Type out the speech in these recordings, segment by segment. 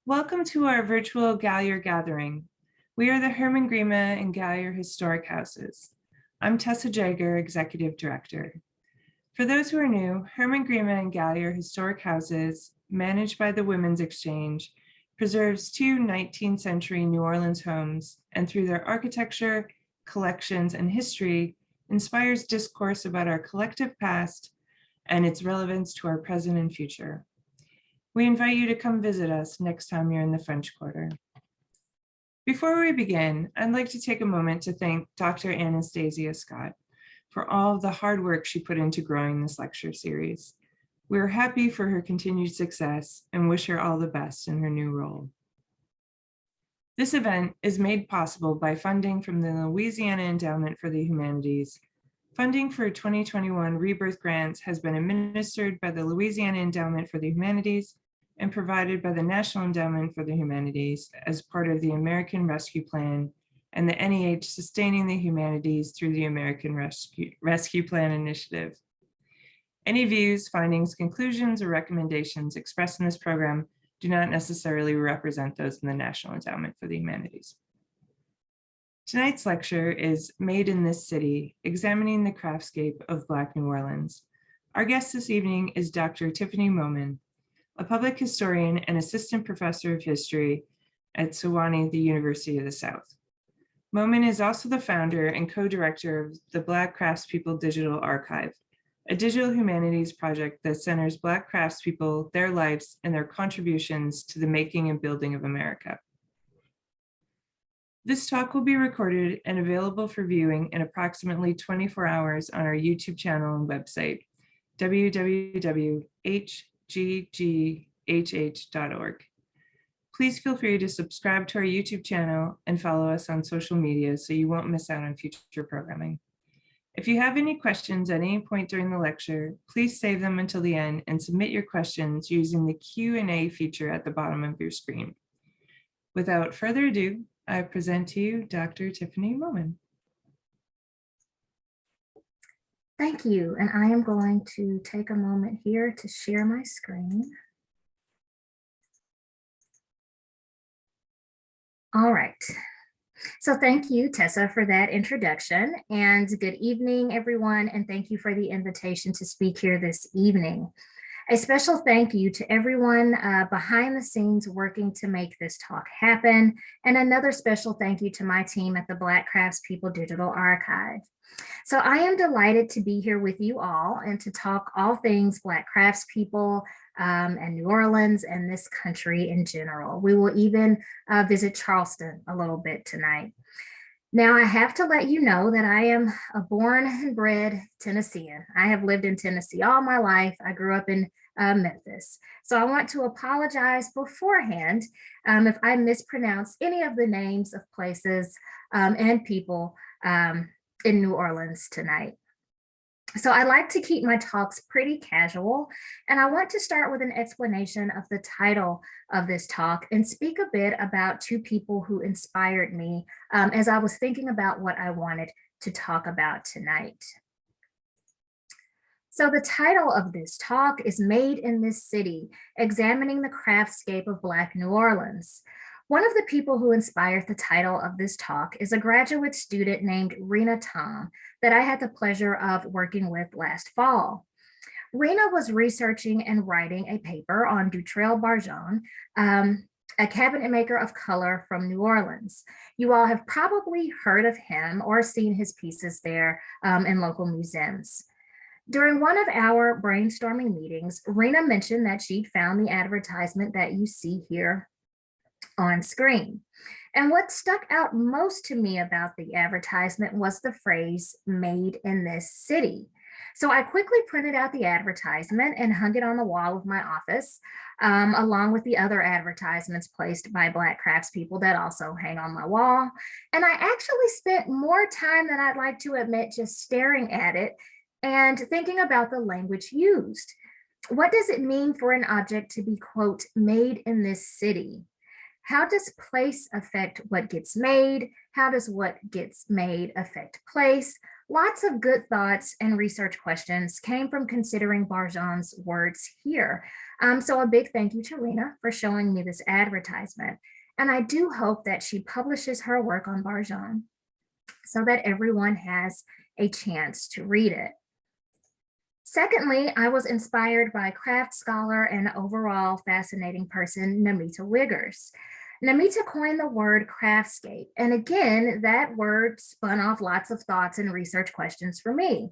Welcome to our virtual Gallier gathering. We are the Hermann-Grima and Gallier Historic Houses. I'm Tessa Jager, Executive Director. For those who are new, Hermann-Grima and Gallier Historic Houses, managed by the Women's Exchange, preserves two 19th century New Orleans homes, and through their architecture, collections, and history, inspires discourse about our collective past and its relevance to our present and future. We invite you to come visit us next time you're in the French Quarter. Before we begin, I'd like to take a moment to thank Dr. Anastasia Scott for all of the hard work she put into growing this lecture series. We're happy for her continued success and wish her all the best in her new role. This event is made possible by funding from the Louisiana Endowment for the Humanities. Funding for 2021 Rebirth grants has been administered by the Louisiana Endowment for the Humanities and provided by the National Endowment for the Humanities as part of the American Rescue Plan and the NEH Sustaining the Humanities through the American Rescue Plan Initiative. Any views, findings, conclusions, or recommendations expressed in this program do not necessarily represent those in the National Endowment for the Humanities. Tonight's lecture is Made in This City, Examining the Craftscape of Black New Orleans. Our guest this evening is Dr. Tiffany Moman, a public historian and assistant professor of history at Sewanee, the University of the South. Moman is also the founder and co-director of the Black Craftspeople Digital Archive, a digital humanities project that centers Black craftspeople, their lives, and their contributions to the making and building of America. This talk will be recorded and available for viewing in approximately 24 hours on our YouTube channel and website, www.hggh.org. Please feel free to subscribe to our YouTube channel and follow us on social media so you won't miss out on future programming. If you have any questions at any point during the lecture, please save them until the end and submit your questions using the Q&A feature at the bottom of your screen. Without further ado, I present to you Dr. Tiffany Moman. Thank you, and I am going to take a moment here to share my screen. All right, so thank you, Tessa, for that introduction, and good evening, everyone, and thank you for the invitation to speak here this evening. A special thank you to everyone behind the scenes working to make this talk happen, and another special thank you to my team at the Black Craftspeople Digital Archive. So I am delighted to be here with you all and to talk all things Black craftspeople and New Orleans and this country in general. We will even visit Charleston a little bit tonight. Now, I have to let you know that I am a born and bred Tennessean. I have lived in Tennessee all my life. I grew up in Memphis. So I want to apologize beforehand if I mispronounce any of the names of places and people in New Orleans tonight. So I like to keep my talks pretty casual, and I want to start with an explanation of the title of this talk and speak a bit about two people who inspired me as I was thinking about what I wanted to talk about tonight. So the title of this talk is Made in This City, Examining the Craftscape of Black New Orleans. One of the people who inspired the title of this talk is a graduate student named Rena Tom that I had the pleasure of working with last fall. Rena was researching and writing a paper on Dutrell Barjon, a cabinet maker of color from New Orleans. You all have probably heard of him or seen his pieces there in local museums. During one of our brainstorming meetings, Rena mentioned that she'd found the advertisement that you see here on screen. And what stuck out most to me about the advertisement was the phrase "made in this city." So I quickly printed out the advertisement and hung it on the wall of my office, along with the other advertisements placed by Black craftspeople that also hang on my wall. And I actually spent more time than I'd like to admit just staring at it and thinking about the language used. What does it mean for an object to be, quote, made in this city? How does place affect what gets made? How does what gets made affect place? Lots of good thoughts and research questions came from considering Barjan's words here. So a big thank you to Rena for showing me this advertisement. And I do hope that she publishes her work on Barjan so that everyone has a chance to read it. Secondly, I was inspired by craft scholar and overall fascinating person, Namita Wiggers. Namita coined the word craftscape. And again, that word spun off lots of thoughts and research questions for me.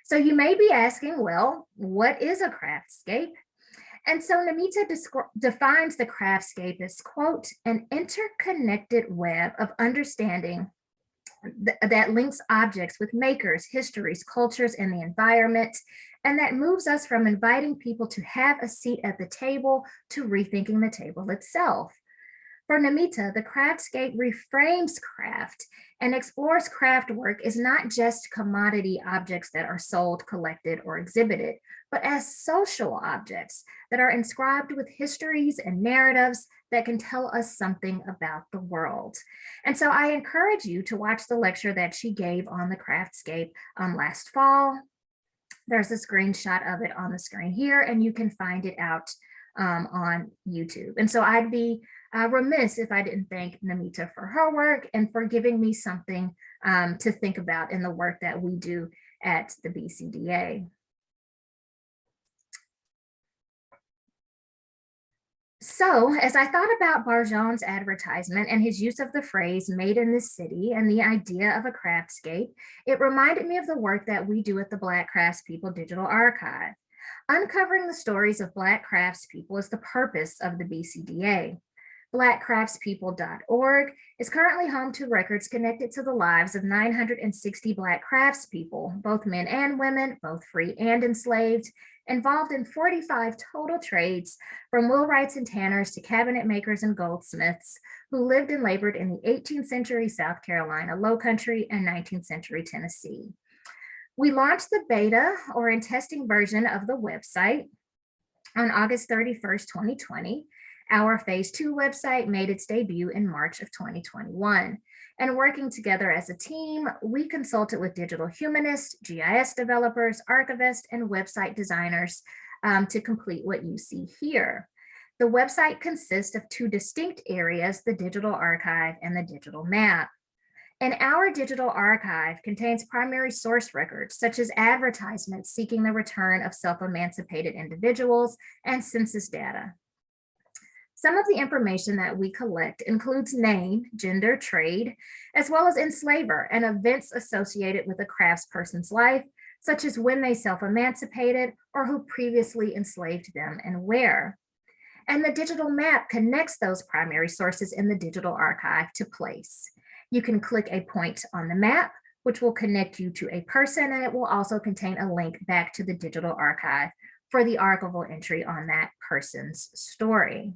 So you may be asking, well, what is a craftscape? And so Namita defines the craftscape as, quote, an interconnected web of understanding that links objects with makers, histories, cultures, and the environment, and that moves us from inviting people to have a seat at the table to rethinking the table itself. For Namita, the craftscape reframes craft and explores craft work as not just commodity objects that are sold, collected, or exhibited, but as social objects that are inscribed with histories and narratives that can tell us something about the world. And so I encourage you to watch the lecture that she gave on the craftscape last fall. There's a screenshot of it on the screen here, and you can find it out on YouTube. And so I'd be remiss if I didn't thank Namita for her work and for giving me something to think about in the work that we do at the BCDA. So as I thought about Barjan's advertisement and his use of the phrase made in this city and the idea of a craftscape, it reminded me of the work that we do at the Black Craftspeople Digital Archive. Uncovering the stories of Black craftspeople is the purpose of the BCDA. BlackCraftspeople.org is currently home to records connected to the lives of 960 Black craftspeople, both men and women, both free and enslaved, involved in 45 total trades, from wheelwrights and tanners to cabinet makers and goldsmiths, who lived and labored in the 18th century South Carolina Lowcountry and 19th century Tennessee. We launched the beta or in testing version of the website on August 31st, 2020. Our phase 2 website made its debut in March of 2021. And working together as a team, we consulted with digital humanists, GIS developers, archivists, and website designers to complete what you see here. The website consists of 2 distinct areas, the digital archive and the digital map. And our digital archive contains primary source records, such as advertisements seeking the return of self-emancipated individuals and census data. Some of the information that we collect includes name, gender, trade, as well as enslaver and events associated with a craftsperson's life, such as when they self-emancipated or who previously enslaved them and where. And the digital map connects those primary sources in the digital archive to place. You can click a point on the map, which will connect you to a person, and it will also contain a link back to the digital archive for the archival entry on that person's story.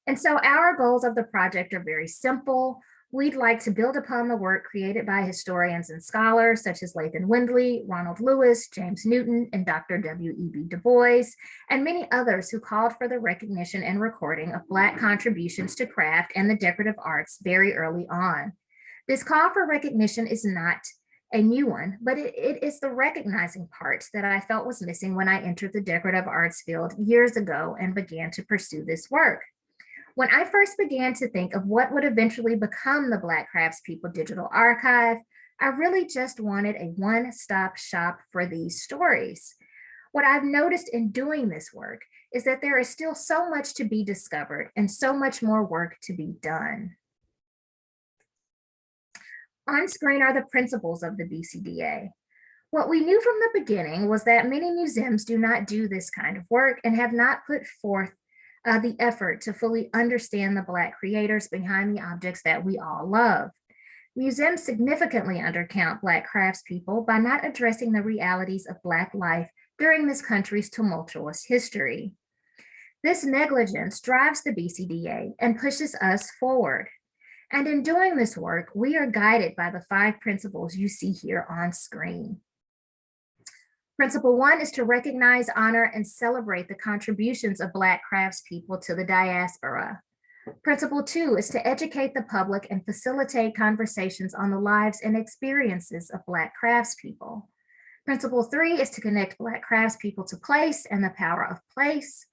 And so our goals of the project are very simple. We'd like to build upon the work created by historians and scholars such as Lathan Windley, Ronald Lewis, James Newton, and Dr. W.E.B. Du Bois, and many others who called for the recognition and recording of Black contributions to craft and the decorative arts very early on. This call for recognition is not a new one, but it is the recognizing part that I felt was missing when I entered the decorative arts field years ago and began to pursue this work. When I first began to think of what would eventually become the Black Craftspeople Digital Archive, I really just wanted a one-stop shop for these stories. What I've noticed in doing this work is that there is still so much to be discovered and so much more work to be done. On screen are the principles of the BCDA. What we knew from the beginning was that many museums do not do this kind of work and have not put forth the effort to fully understand the Black creators behind the objects that we all love. Museums significantly undercount Black craftspeople by not addressing the realities of Black life during this country's tumultuous history. This negligence drives the BCDA and pushes us forward. And in doing this work, we are guided by the 5 principles you see here on screen. Principle 1 is to recognize, honor, and celebrate the contributions of Black craftspeople to the diaspora. Principle 2 is to educate the public and facilitate conversations on the lives and experiences of Black craftspeople. Principle 3 is to connect Black craftspeople to place and the power of place.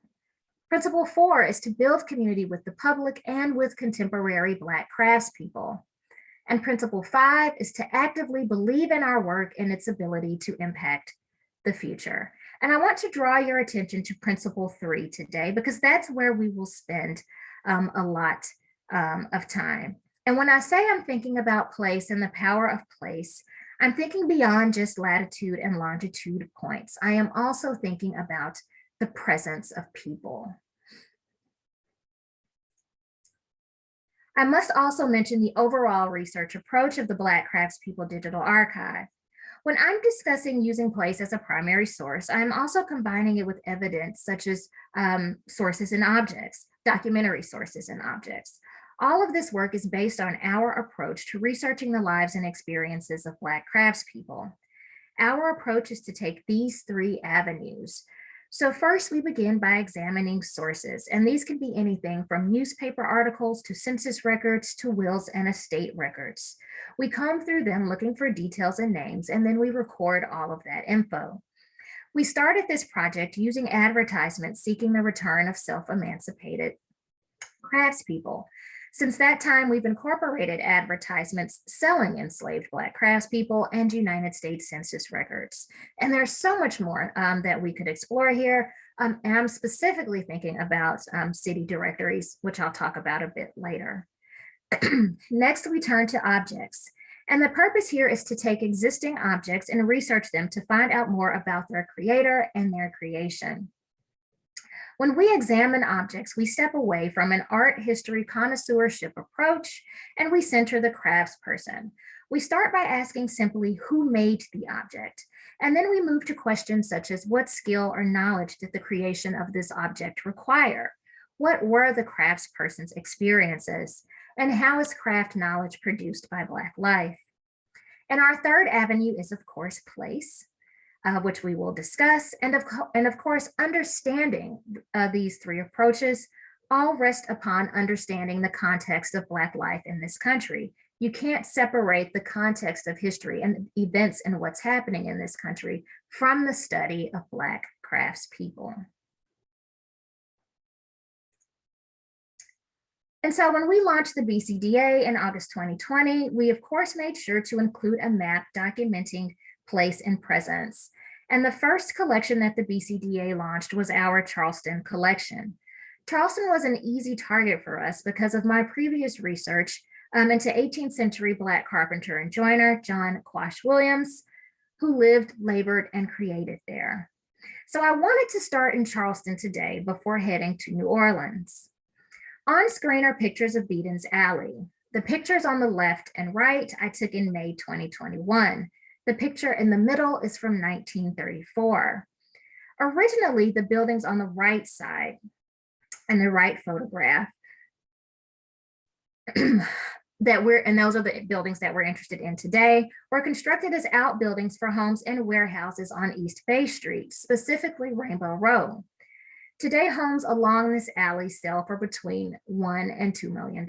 Principle 4 is to build community with the public and with contemporary Black craftspeople. And principle 5 is to actively believe in our work and its ability to impact the future. And I want to draw your attention to principle 3 today, because that's where we will spend a lot of time. And when I say I'm thinking about place and the power of place, I'm thinking beyond just latitude and longitude points. I am also thinking about the presence of people. I must also mention the overall research approach of the Black Craftspeople Digital Archive. When I'm discussing using place as a primary source, I'm also combining it with evidence such as sources and objects, documentary sources and objects. All of this work is based on our approach to researching the lives and experiences of Black craftspeople. Our approach is to take these 3 avenues. So first, we begin by examining sources, and these can be anything from newspaper articles to census records to wills and estate records. We comb through them looking for details and names, and then we record all of that info. We started this project using advertisements seeking the return of self-emancipated craftspeople. Since that time, we've incorporated advertisements selling enslaved Black craftspeople and United States Census records. And there's so much more that we could explore here. And I'm specifically thinking about city directories, which I'll talk about a bit later. Next, we turn to objects. And the purpose here is to take existing objects and research them to find out more about their creator and their creation. When we examine objects, we step away from an art history connoisseurship approach and we center the craftsperson. We start by asking simply who made the object, and then we move to questions such as what skill or knowledge did the creation of this object require? What were the craftsperson's experiences? And how is craft knowledge produced by Black life? And our third avenue is, of course, place. Which we will discuss, and of course, understanding these 3 approaches all rest upon understanding the context of Black life in this country. You can't separate the context of history and events and what's happening in this country from the study of Black craftspeople. And so when we launched the BCDA in August 2020, we of course made sure to include a map documenting place and presence. And the first collection that the BCDA launched was our Charleston collection. Charleston was an easy target for us because of my previous research into 18th century Black carpenter and joiner, John Quash Williams, who lived, labored, and created there. So I wanted to start in Charleston today before heading to New Orleans. On screen are pictures of Beaton's Alley. The pictures on the left and right I took in May 2021. The picture in the middle is from 1934. Originally, the buildings on the right side and the right photograph and those are the buildings that we're interested in today, were constructed as outbuildings for homes and warehouses on East Bay Street, specifically Rainbow Row. Today, homes along this alley sell for between $1 and $2 million.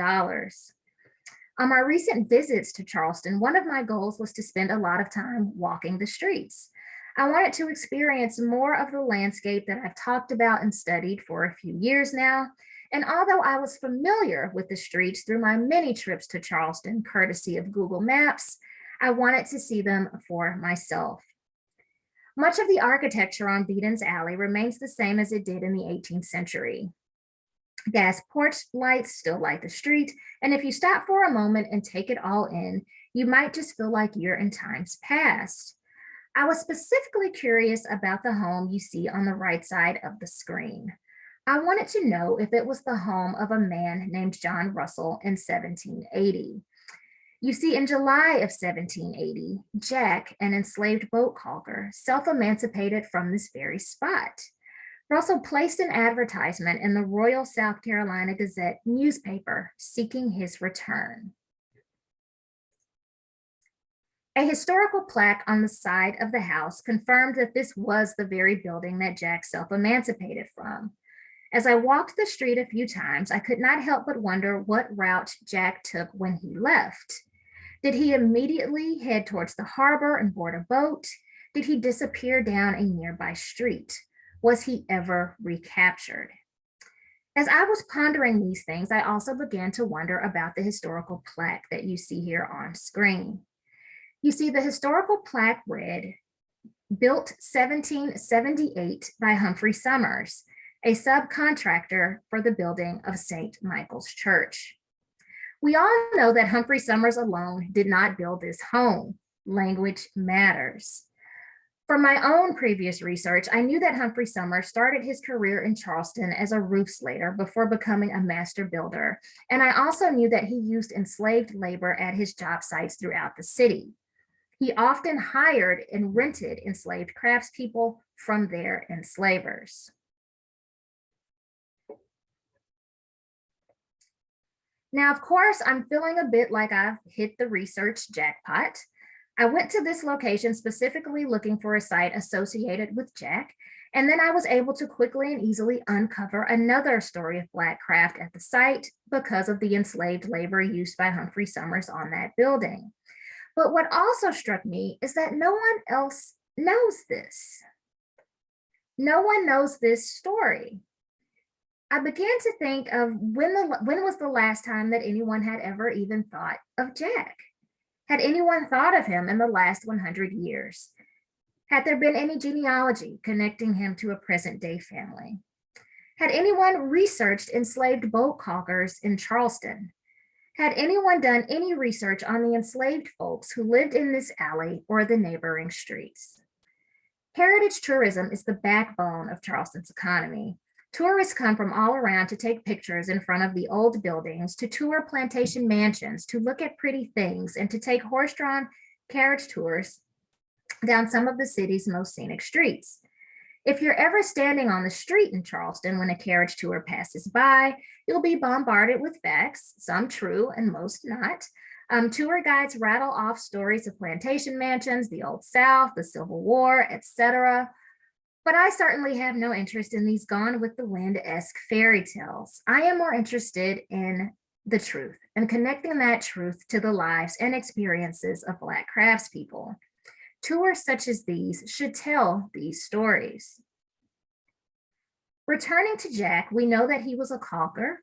On my recent visits to Charleston, one of my goals was to spend a lot of time walking the streets. I wanted to experience more of the landscape that I've talked about and studied for a few years now. And although I was familiar with the streets through my many trips to Charleston, courtesy of Google Maps, I wanted to see them for myself. Much of the architecture on Beaton's Alley remains the same as it did in the 18th century. Gas porch lights still light the street, and if you stop for a moment and take it all in, you might just feel like you're in times past. I was specifically curious about the home you see on the right side of the screen. I wanted to know if it was the home of a man named John Russell in 1780. You see, in July of 1780, Jack, an enslaved boat caulker, self-emancipated from this very spot. Russell placed an advertisement in the Royal South Carolina Gazette newspaper seeking his return. A historical plaque on the side of the house confirmed that this was the very building that Jack self-emancipated from. As I walked the street a few times, I could not help but wonder what route Jack took when he left. Did he immediately head towards the harbor and board a boat? Did he disappear down a nearby street? Was he ever recaptured? As I was pondering these things, I also began to wonder about the historical plaque that you see here on screen. You see the historical plaque read, built 1778 by Humphrey Summers, a subcontractor for the building of St. Michael's Church. We all know that Humphrey Summers alone did not build this home. Language matters. From my own previous research, I knew that Humphrey Summers started his career in Charleston as a roof slater before becoming a master builder. And I also knew that he used enslaved labor at his job sites throughout the city. He often hired and rented enslaved craftspeople from their enslavers. Now, of course, I'm feeling a bit like I've hit the research jackpot. I went to this location specifically looking for a site associated with Jack, and then I was able to quickly and easily uncover another story of Black craft at the site because of the enslaved labor used by Humphrey Summers on that building. But what also struck me is that no one else knows this. No one knows this story. I began to think of when was the last time that anyone had ever even thought of Jack? Had anyone thought of him in the last 100 years? Had there been any genealogy connecting him to a present day family? Had anyone researched enslaved boat caulkers in Charleston? Had anyone done any research on the enslaved folks who lived in this alley or the neighboring streets? Heritage tourism is the backbone of Charleston's economy. Tourists come from all around to take pictures in front of the old buildings, to tour plantation mansions, to look at pretty things, and to take horse-drawn carriage tours down some of the city's most scenic streets. If you're ever standing on the street in Charleston when a carriage tour passes by, you'll be bombarded with facts, some true and most not. Tour guides rattle off stories of plantation mansions, the Old South, the Civil War, etc. But I certainly have no interest in these Gone with the Wind-esque fairy tales. I am more interested in the truth and connecting that truth to the lives and experiences of Black craftspeople. Tours such as these should tell these stories. Returning to Jack, we know that he was a caulker.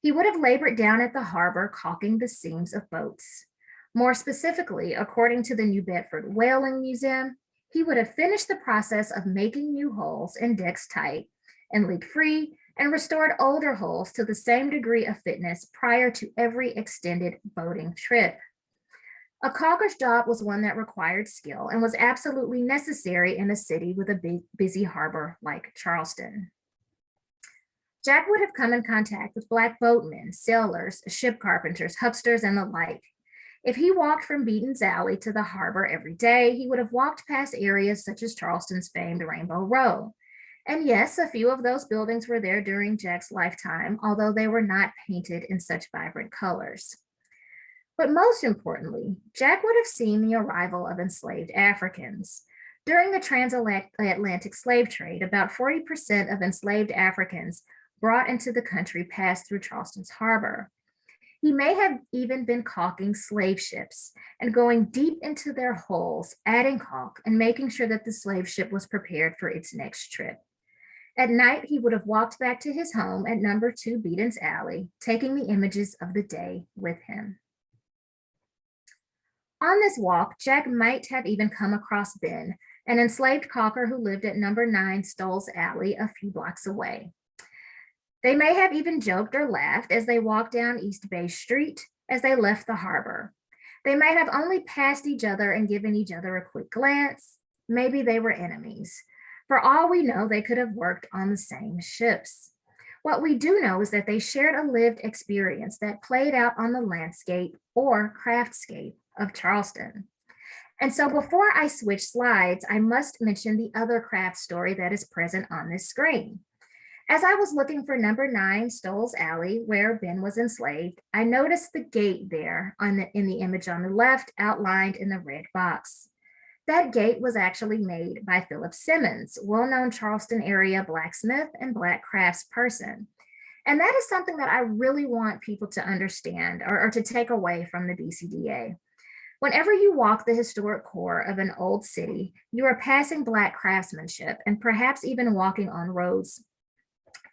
He would have labored down at the harbor caulking the seams of boats. More specifically, according to the New Bedford Whaling Museum, he would have finished the process of making new hulls and decks tight and leak-free and restored older hulls to the same degree of fitness prior to every extended boating trip. A caulker's job was one that required skill and was absolutely necessary in a city with a big, busy harbor like Charleston. Jack would have come in contact with Black boatmen, sailors, ship carpenters, hucksters, and the like. If he walked from Beaton's Alley to the harbor every day, he would have walked past areas such as Charleston's famed Rainbow Row. And yes, a few of those buildings were there during Jack's lifetime, although they were not painted in such vibrant colors. But most importantly, Jack would have seen the arrival of enslaved Africans. During the transatlantic slave trade, about 40% of enslaved Africans brought into the country passed through Charleston's harbor. He may have even been caulking slave ships and going deep into their hulls, adding caulk and making sure that the slave ship was prepared for its next trip. At night, he would have walked back to his home at number 2 Beaton's Alley, taking the images of the day with him. On this walk, Jack might have even come across Ben, an enslaved caulker who lived at number 9 Stoll's Alley a few blocks away. They may have even joked or laughed as they walked down East Bay Street as they left the harbor. They might have only passed each other and given each other a quick glance. Maybe they were enemies. For all we know, they could have worked on the same ships. What we do know is that they shared a lived experience that played out on the landscape or craftscape of Charleston. And so before I switch slides, I must mention the other craft story that is present on this screen. As I was looking for number 9 Stoll's Alley, where Ben was enslaved, I noticed the gate there in the image on the left, outlined in the red box. That gate was actually made by Philip Simmons, well-known Charleston area blacksmith and black craftsperson. And that is something that I really want people to understand or to take away from the BCDA. Whenever you walk the historic core of an old city, you are passing Black craftsmanship and perhaps even walking on roads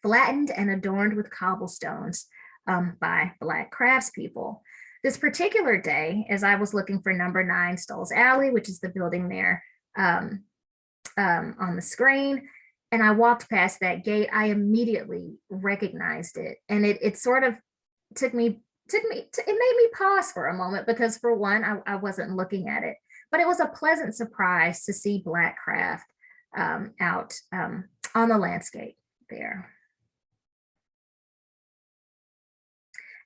flattened and adorned with cobblestones by Black craftspeople. This particular day, as I was looking for number 9 Stoll's Alley, which is the building there on the screen, and I walked past that gate, I immediately recognized it. And it sort of it made me pause for a moment because for one, I wasn't looking at it, but it was a pleasant surprise to see Black craft out on the landscape there.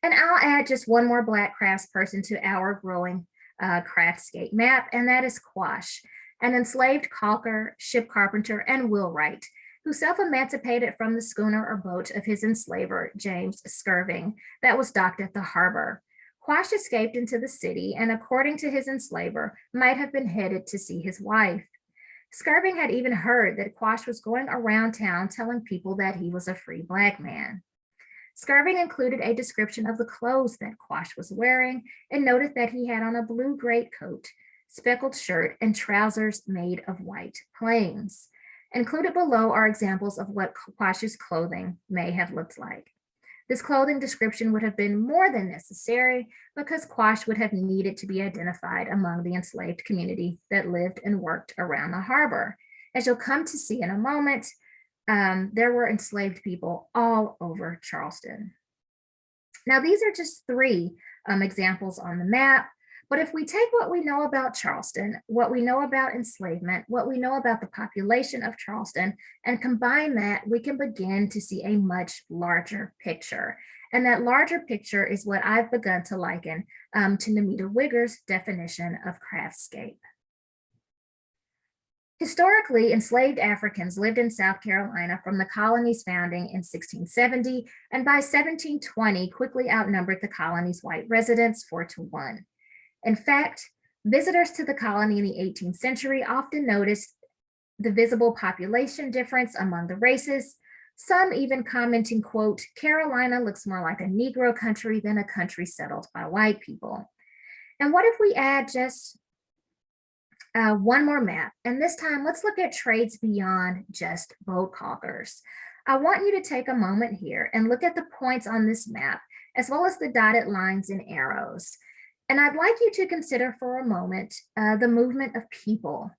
And I'll add just one more Black craftsperson to our growing Craftscape map, and that is Quash, an enslaved caulker, ship carpenter, and wheelwright who self-emancipated from the schooner or boat of his enslaver, James Skirving, that was docked at the harbor. Quash escaped into the city and, according to his enslaver, might have been headed to see his wife. Skirving had even heard that Quash was going around town telling people that he was a free Black man. Skirving included a description of the clothes that Quash was wearing and noted that he had on a blue greatcoat, speckled shirt, and trousers made of white plains. Included below are examples of what Quash's clothing may have looked like. This clothing description would have been more than necessary because Quash would have needed to be identified among the enslaved community that lived and worked around the harbor. As you'll come to see in a moment, there were enslaved people all over Charleston. Now, these are just 3 examples on the map. But if we take what we know about Charleston, what we know about enslavement, what we know about the population of Charleston, and combine that, we can begin to see a much larger picture. And that larger picture is what I've begun to liken to Namita Wigger's definition of craftscape. Historically, enslaved Africans lived in South Carolina from the colony's founding in 1670, and by 1720 quickly outnumbered the colony's white residents 4-1. In fact, visitors to the colony in the 18th century often noticed the visible population difference among the races, some even commenting, quote, "Carolina looks more like a Negro country than a country settled by white people." And what if we add just one more map? And this time, let's look at trades beyond just boat caulkers. I want you to take a moment here and look at the points on this map, as well as the dotted lines and arrows. And I'd like you to consider for a moment the movement of people.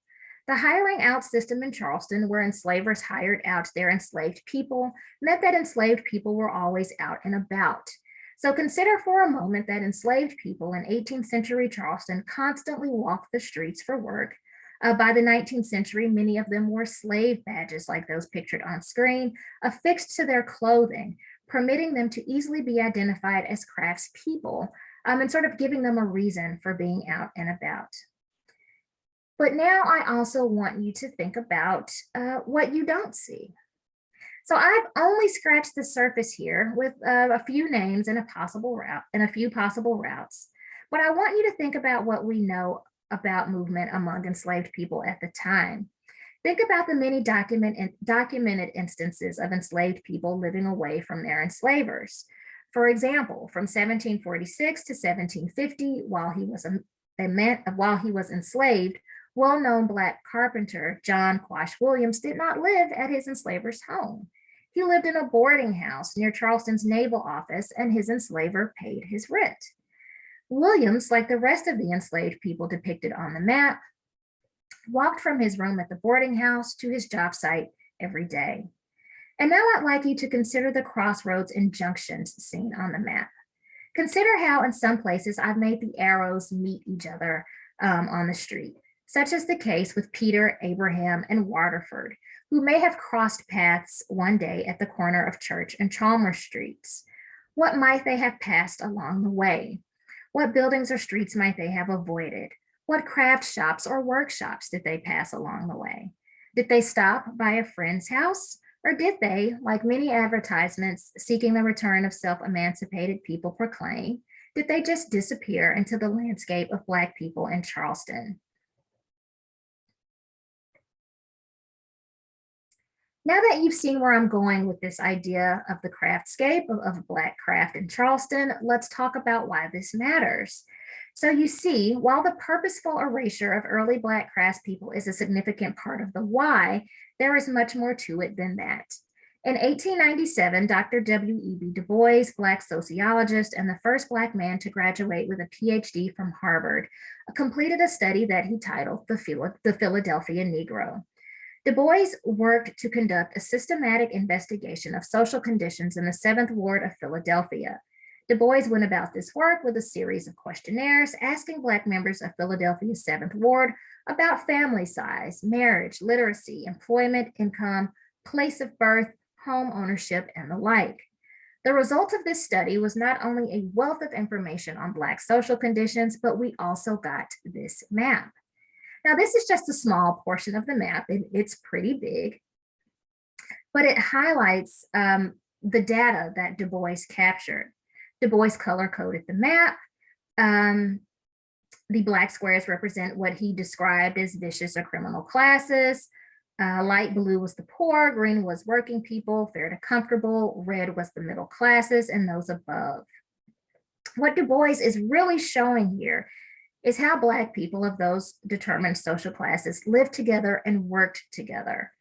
The hiring out system in Charleston, where enslavers hired out their enslaved people, meant that enslaved people were always out and about. So consider for a moment that enslaved people in 18th century Charleston constantly walked the streets for work. By the 19th century, many of them wore slave badges like those pictured on screen, affixed to their clothing, permitting them to easily be identified as craftspeople, and sort of giving them a reason for being out and about. But now I also want you to think about what you don't see. So I've only scratched the surface here with a few names and a possible route and a few possible routes. But I want you to think about what we know about movement among enslaved people at the time. Think about the many documented instances of enslaved people living away from their enslavers. For example, from 1746 to 1750, while he was enslaved, well-known Black carpenter John Quash Williams did not live at his enslaver's home. He lived in a boarding house near Charleston's naval office, and his enslaver paid his rent. Williams, like the rest of the enslaved people depicted on the map, walked from his room at the boarding house to his job site every day. And now I'd like you to consider the crossroads and junctions seen on the map. Consider how in some places I've made the arrows meet each other on the street, such as the case with Peter, Abraham, and Waterford, who may have crossed paths one day at the corner of Church and Chalmers Streets. What might they have passed along the way? What buildings or streets might they have avoided? What craft shops or workshops did they pass along the way? Did they stop by a friend's house? Or did they, like many advertisements seeking the return of self-emancipated people proclaim, did they just disappear into the landscape of Black people in Charleston? Now that you've seen where I'm going with this idea of the craftscape of Black craft in Charleston, let's talk about why this matters. So you see, while the purposeful erasure of early Black craftspeople is a significant part of the why, there is much more to it than that. In 1897, Dr. W.E.B. Du Bois, Black sociologist and the first Black man to graduate with a PhD from Harvard, completed a study that he titled The Philadelphia Negro. Du Bois worked to conduct a systematic investigation of social conditions in the 7th Ward of Philadelphia. Du Bois went about this work with a series of questionnaires asking Black members of Philadelphia's 7th Ward about family size, marriage, literacy, employment, income, place of birth, home ownership, and the like. The result of this study was not only a wealth of information on Black social conditions, but we also got this map. Now, this is just a small portion of the map, and it's pretty big, but it highlights the data that Du Bois captured. Du Bois color-coded the map. The Black squares represent what he described as vicious or criminal classes. Light blue was the poor, green was working people, fair to comfortable, red was the middle classes, and those above. What Du Bois is really showing here is how Black people of those determined social classes lived together and worked together,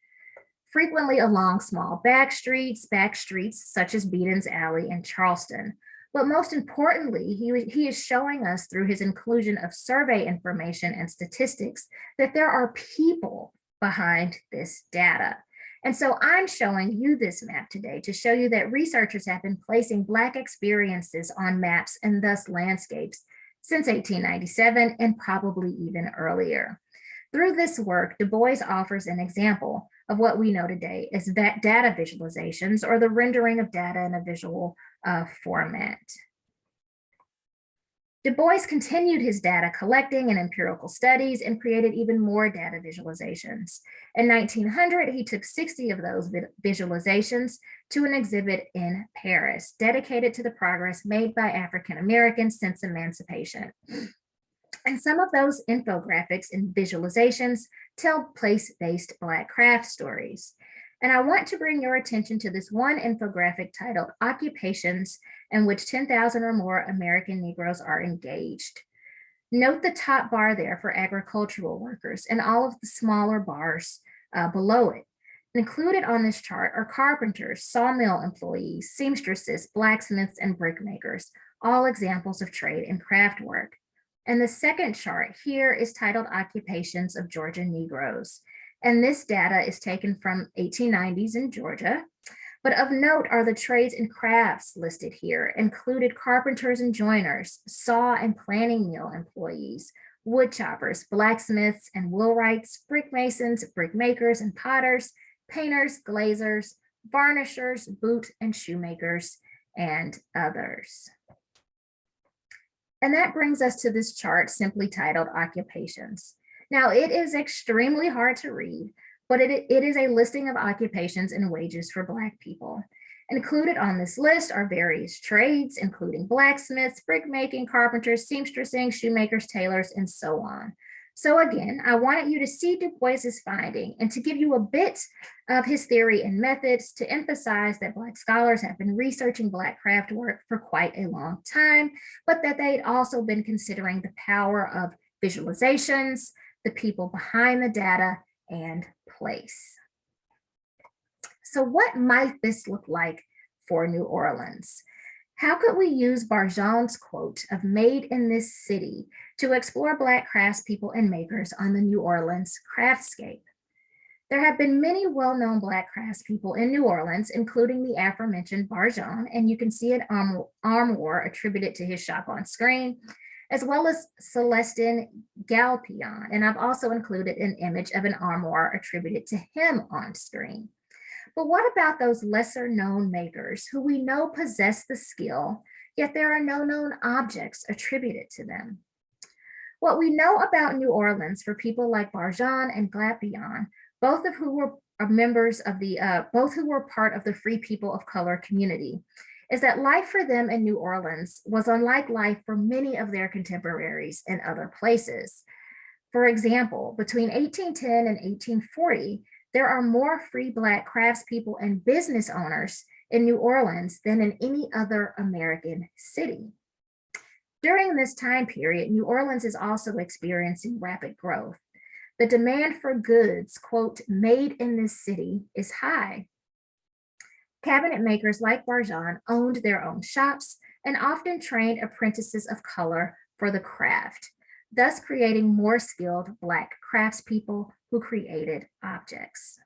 frequently along small back streets such as Beaton's Alley in Charleston. But most importantly, he is showing us through his inclusion of survey information and statistics that there are people behind this data. And so I'm showing you this map today to show you that researchers have been placing Black experiences on maps and thus landscapes since 1897 and probably even earlier. Through this work, Du Bois offers an example of what we know today as data visualizations, or the rendering of data in a visual format. Du Bois continued his data collecting and empirical studies and created even more data visualizations. In 1900, he took 60 of those visualizations to an exhibit in Paris, dedicated to the progress made by African Americans since emancipation. And some of those infographics and visualizations tell place-based Black craft stories. And I want to bring your attention to this one infographic titled Occupations in which 10,000 or more American Negroes are engaged. Note the top bar there for agricultural workers and all of the smaller bars below it. Included on this chart are carpenters, sawmill employees, seamstresses, blacksmiths, and brickmakers, all examples of trade and craft work. And the second chart here is titled Occupations of Georgia Negroes. And this data is taken from 1890s in Georgia. But of note are the trades and crafts listed here, included carpenters and joiners, saw and planing mill employees, wood choppers, blacksmiths and wheelwrights, brick masons, brick makers and potters, painters, glazers, varnishers, boot and shoemakers, and others. And that brings us to this chart simply titled Occupations. Now, it is extremely hard to read, but it is a listing of occupations and wages for Black people. Included on this list are various trades, including blacksmiths, brickmaking, carpenters, seamstressing, shoemakers, tailors, and so on. So again, I wanted you to see Du Bois's finding and to give you a bit of his theory and methods to emphasize that Black scholars have been researching Black craft work for quite a long time, but that they'd also been considering the power of visualizations, the people behind the data, and place. So what might this look like for New Orleans? How could we use Barjon's quote of "made in this city" to explore Black craftspeople and makers on the New Orleans craftscape? There have been many well-known Black craftspeople in New Orleans, including the aforementioned Barjon, and you can see an armoire attributed to his shop on screen, as well as Celestin Galpion, and I've also included an image of an armoire attributed to him on screen. But what about those lesser known makers who we know possess the skill, yet there are no known objects attributed to them? What we know about New Orleans for people like Barjon and Glapion, both of who were members of both who were part of the Free People of Color community, is that life for them in New Orleans was unlike life for many of their contemporaries in other places. For example, between 1810 and 1840, there are more free Black craftspeople and business owners in New Orleans than in any other American city. During this time period, New Orleans is also experiencing rapid growth. The demand for goods, quote, made in this city is high. Cabinet makers like Barjan owned their own shops and often trained apprentices of color for the craft, thus creating more skilled Black craftspeople who created objects.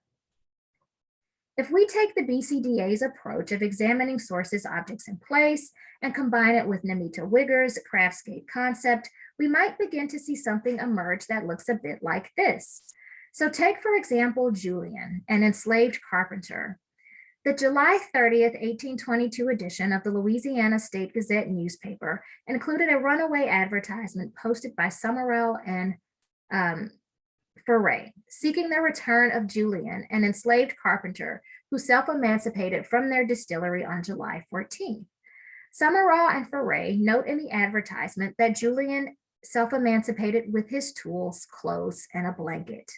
If we take the BCDA's approach of examining sources, objects, and place, and combine it with Namita Wigger's Craftscape concept, we might begin to see something emerge that looks a bit like this. So take, for example, Julian, an enslaved carpenter. The July 30th, 1822 edition of the Louisiana State Gazette newspaper included a runaway advertisement posted by Summerell and Foray, seeking the return of Julian, an enslaved carpenter who self-emancipated from their distillery on July 14th. Summerall and Foray note in the advertisement that Julian self-emancipated with his tools, clothes, and a blanket.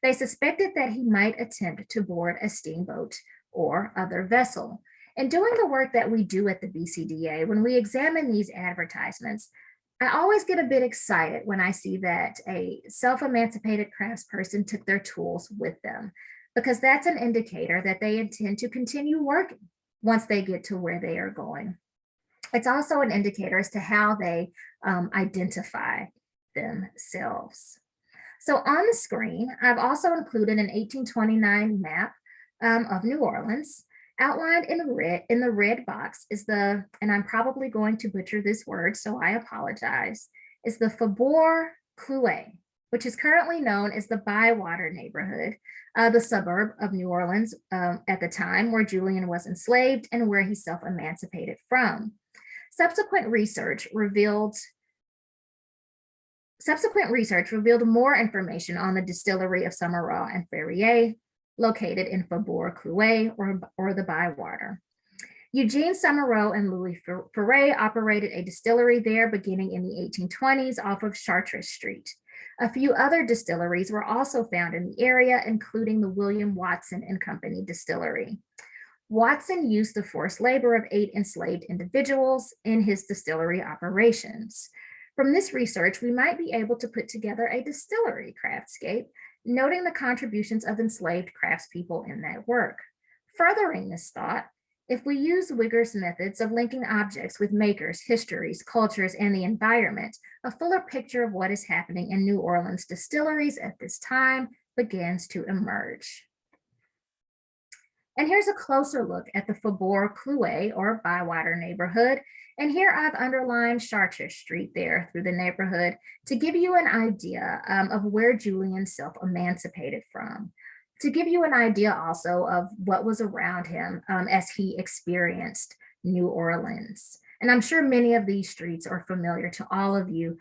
They suspected that he might attempt to board a steamboat or other vessel. In doing the work that we do at the BCDA, when we examine these advertisements, I always get a bit excited when I see that a self-emancipated craftsperson took their tools with them, because that's an indicator that they intend to continue working once they get to where they are going. It's also an indicator as to how they identify themselves. So on the screen, I've also included an 1829 map of New Orleans. Outlined in the red box is the, and I'm probably going to butcher this word, so I apologize, is the Faubourg Clouet, which is currently known as the Bywater neighborhood, the suburb of New Orleans at the time where Julian was enslaved and where he self-emancipated from. Subsequent research revealed more information on the distillery of Summerall and Ferrier, located in Faubourg Clouet or the Bywater. Eugene Summerall and Louis Foray operated a distillery there beginning in the 1820s off of Chartres Street. A few other distilleries were also found in the area, including the William Watson and Company distillery. Watson used the forced labor of 8 enslaved individuals in his distillery operations. From this research, we might be able to put together a distillery craftscape, noting the contributions of enslaved craftspeople in that work. Furthering this thought, if we use Wigger's methods of linking objects with makers, histories, cultures, and the environment, a fuller picture of what is happening in New Orleans distilleries at this time begins to emerge. And here's a closer look at the Faubourg Clouet or Bywater neighborhood. And here I've underlined Chartres Street there through the neighborhood to give you an idea of where Julian self-emancipated from. To give you an idea also of what was around him as he experienced New Orleans. And I'm sure many of these streets are familiar to all of you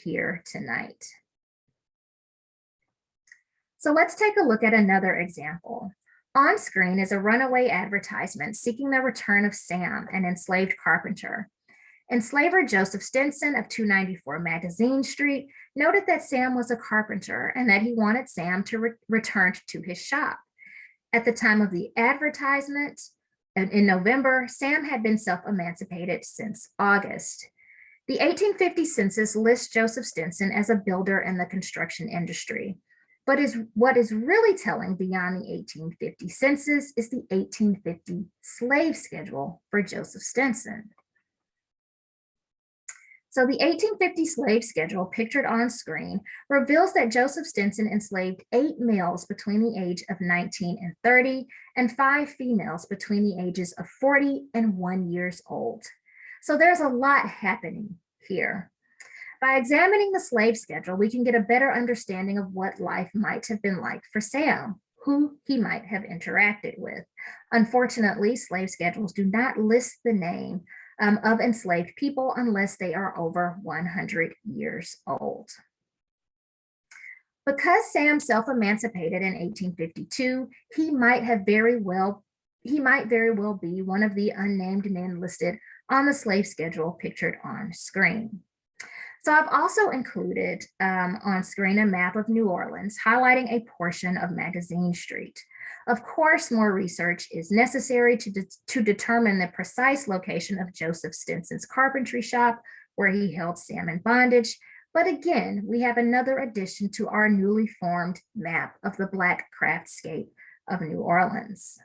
here tonight. So let's take a look at another example. On screen is a runaway advertisement seeking the return of Sam, an enslaved carpenter. Enslaver Joseph Stinson of 294 Magazine Street noted that Sam was a carpenter and that he wanted Sam to return to his shop. At the time of the advertisement, in November, Sam had been self-emancipated since August. The 1850 census lists Joseph Stinson as a builder in the construction industry. But what is really telling beyond the 1850 census is the 1850 slave schedule for Joseph Stinson. So the 1850 slave schedule pictured on screen reveals that Joseph Stinson enslaved 8 males between the age of 19 and 30 and 5 females between the ages of 40 and 1 years old. So there's a lot happening here. By examining the slave schedule, we can get a better understanding of what life might have been like for Sam, who he might have interacted with. Unfortunately, slave schedules do not list the name of enslaved people unless they are over 100 years old. Because Sam self-emancipated in 1852, he might very well be one of the unnamed men listed on the slave schedule pictured on screen. So I've also included on screen a map of New Orleans, highlighting a portion of Magazine Street. Of course, more research is necessary to determine the precise location of Joseph Stinson's carpentry shop, where he held Sam in bondage. But again, we have another addition to our newly formed map of the Black craftscape of New Orleans.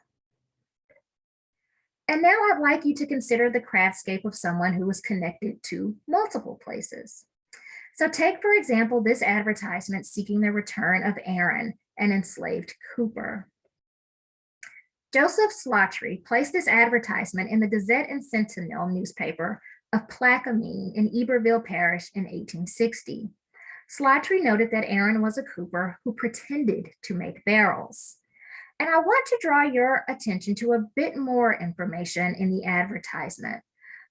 And now I'd like you to consider the craftscape of someone who was connected to multiple places. So take, for example, this advertisement seeking the return of Aaron, an enslaved cooper. Joseph Slotry placed this advertisement in the Gazette and Sentinel newspaper of Plaquemine in Iberville Parish in 1860. Slotry noted that Aaron was a cooper who pretended to make barrels. And I want to draw your attention to a bit more information in the advertisement.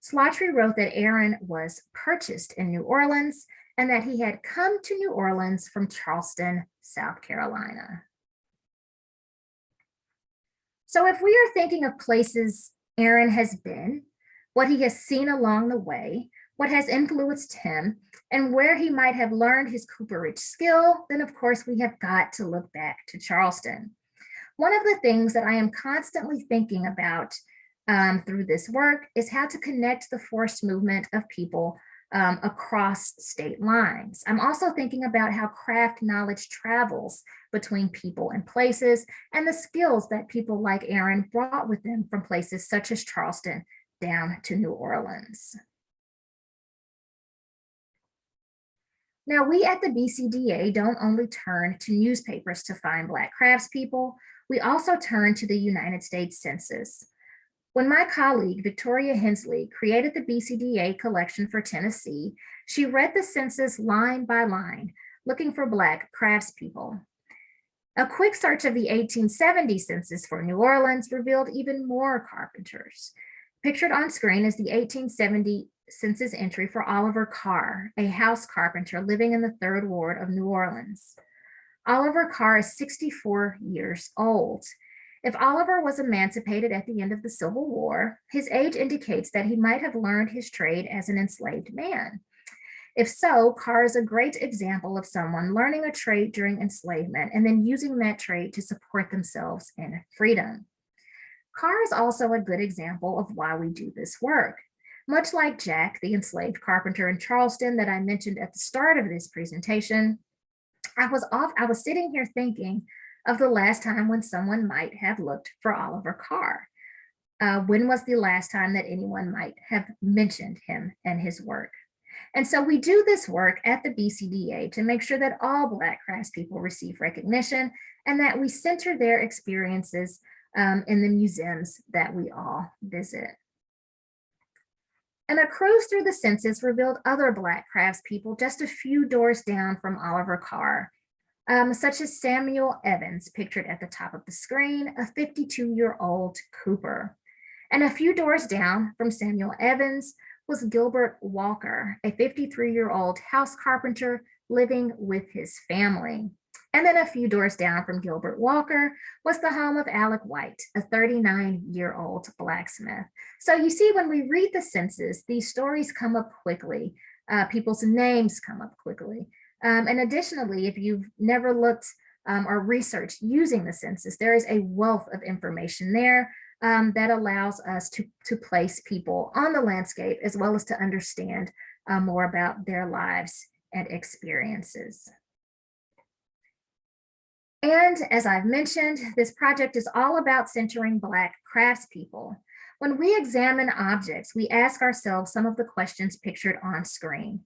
Slotry wrote that Aaron was purchased in New Orleans and that he had come to New Orleans from Charleston, South Carolina. So if we are thinking of places Aaron has been, what he has seen along the way, what has influenced him, and where he might have learned his cooperage skill, then of course we have got to look back to Charleston. One of the things that I am constantly thinking about through this work is how to connect the forced movement of people across state lines. I'm also thinking about how craft knowledge travels between people and places, and the skills that people like Aaron brought with them from places such as Charleston down to New Orleans. Now, we at the BCDA don't only turn to newspapers to find Black craftspeople, we also turn to the United States Census. When my colleague, Victoria Hensley, created the BCDA collection for Tennessee, she read the census line by line, looking for Black craftspeople. A quick search of the 1870 census for New Orleans revealed even more carpenters. Pictured on screen is the 1870 census entry for Oliver Carr, a house carpenter living in the 3rd Ward of New Orleans. Oliver Carr is 64 years old. If Oliver was emancipated at the end of the Civil War, his age indicates that he might have learned his trade as an enslaved man. If so, Carr is a great example of someone learning a trade during enslavement and then using that trade to support themselves in freedom. Carr is also a good example of why we do this work. Much like Jack, the enslaved carpenter in Charleston that I mentioned at the start of this presentation, I was sitting here thinking of the last time when someone might have looked for Oliver Carr. When was the last time that anyone might have mentioned him and his work? And so we do this work at the BCDA to make sure that all Black craftspeople receive recognition and that we center their experiences in the museums that we all visit. And a cruise through the census revealed other Black craftspeople just a few doors down from Oliver Carr, such as Samuel Evans, pictured at the top of the screen, a 52-year-old cooper. And a few doors down from Samuel Evans was Gilbert Walker, a 53-year-old house carpenter living with his family. And then a few doors down from Gilbert Walker was the home of Alec White, a 39-year-old blacksmith. So you see, when we read the census, these stories come up quickly. People's names come up quickly. And additionally, if you've never looked or researched using the census, there is a wealth of information there that allows us to place people on the landscape as well as to understand more about their lives and experiences. And as I've mentioned, this project is all about centering Black craftspeople. When we examine objects, we ask ourselves some of the questions pictured on screen.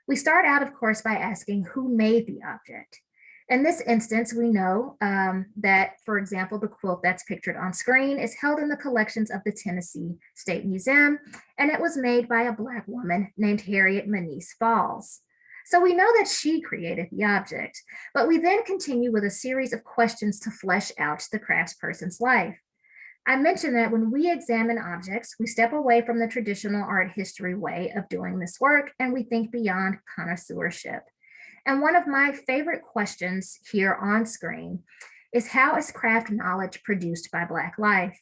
We start out, of course, by asking who made the object. In this instance, we know that, for example, the quilt that's pictured on screen is held in the collections of the Tennessee State Museum, and it was made by a Black woman named Harriet Manise Falls. So we know that she created the object, but we then continue with a series of questions to flesh out the craftsperson's life. I mentioned that when we examine objects, we step away from the traditional art history way of doing this work, and we think beyond connoisseurship. And one of my favorite questions here on screen is, how is craft knowledge produced by Black life?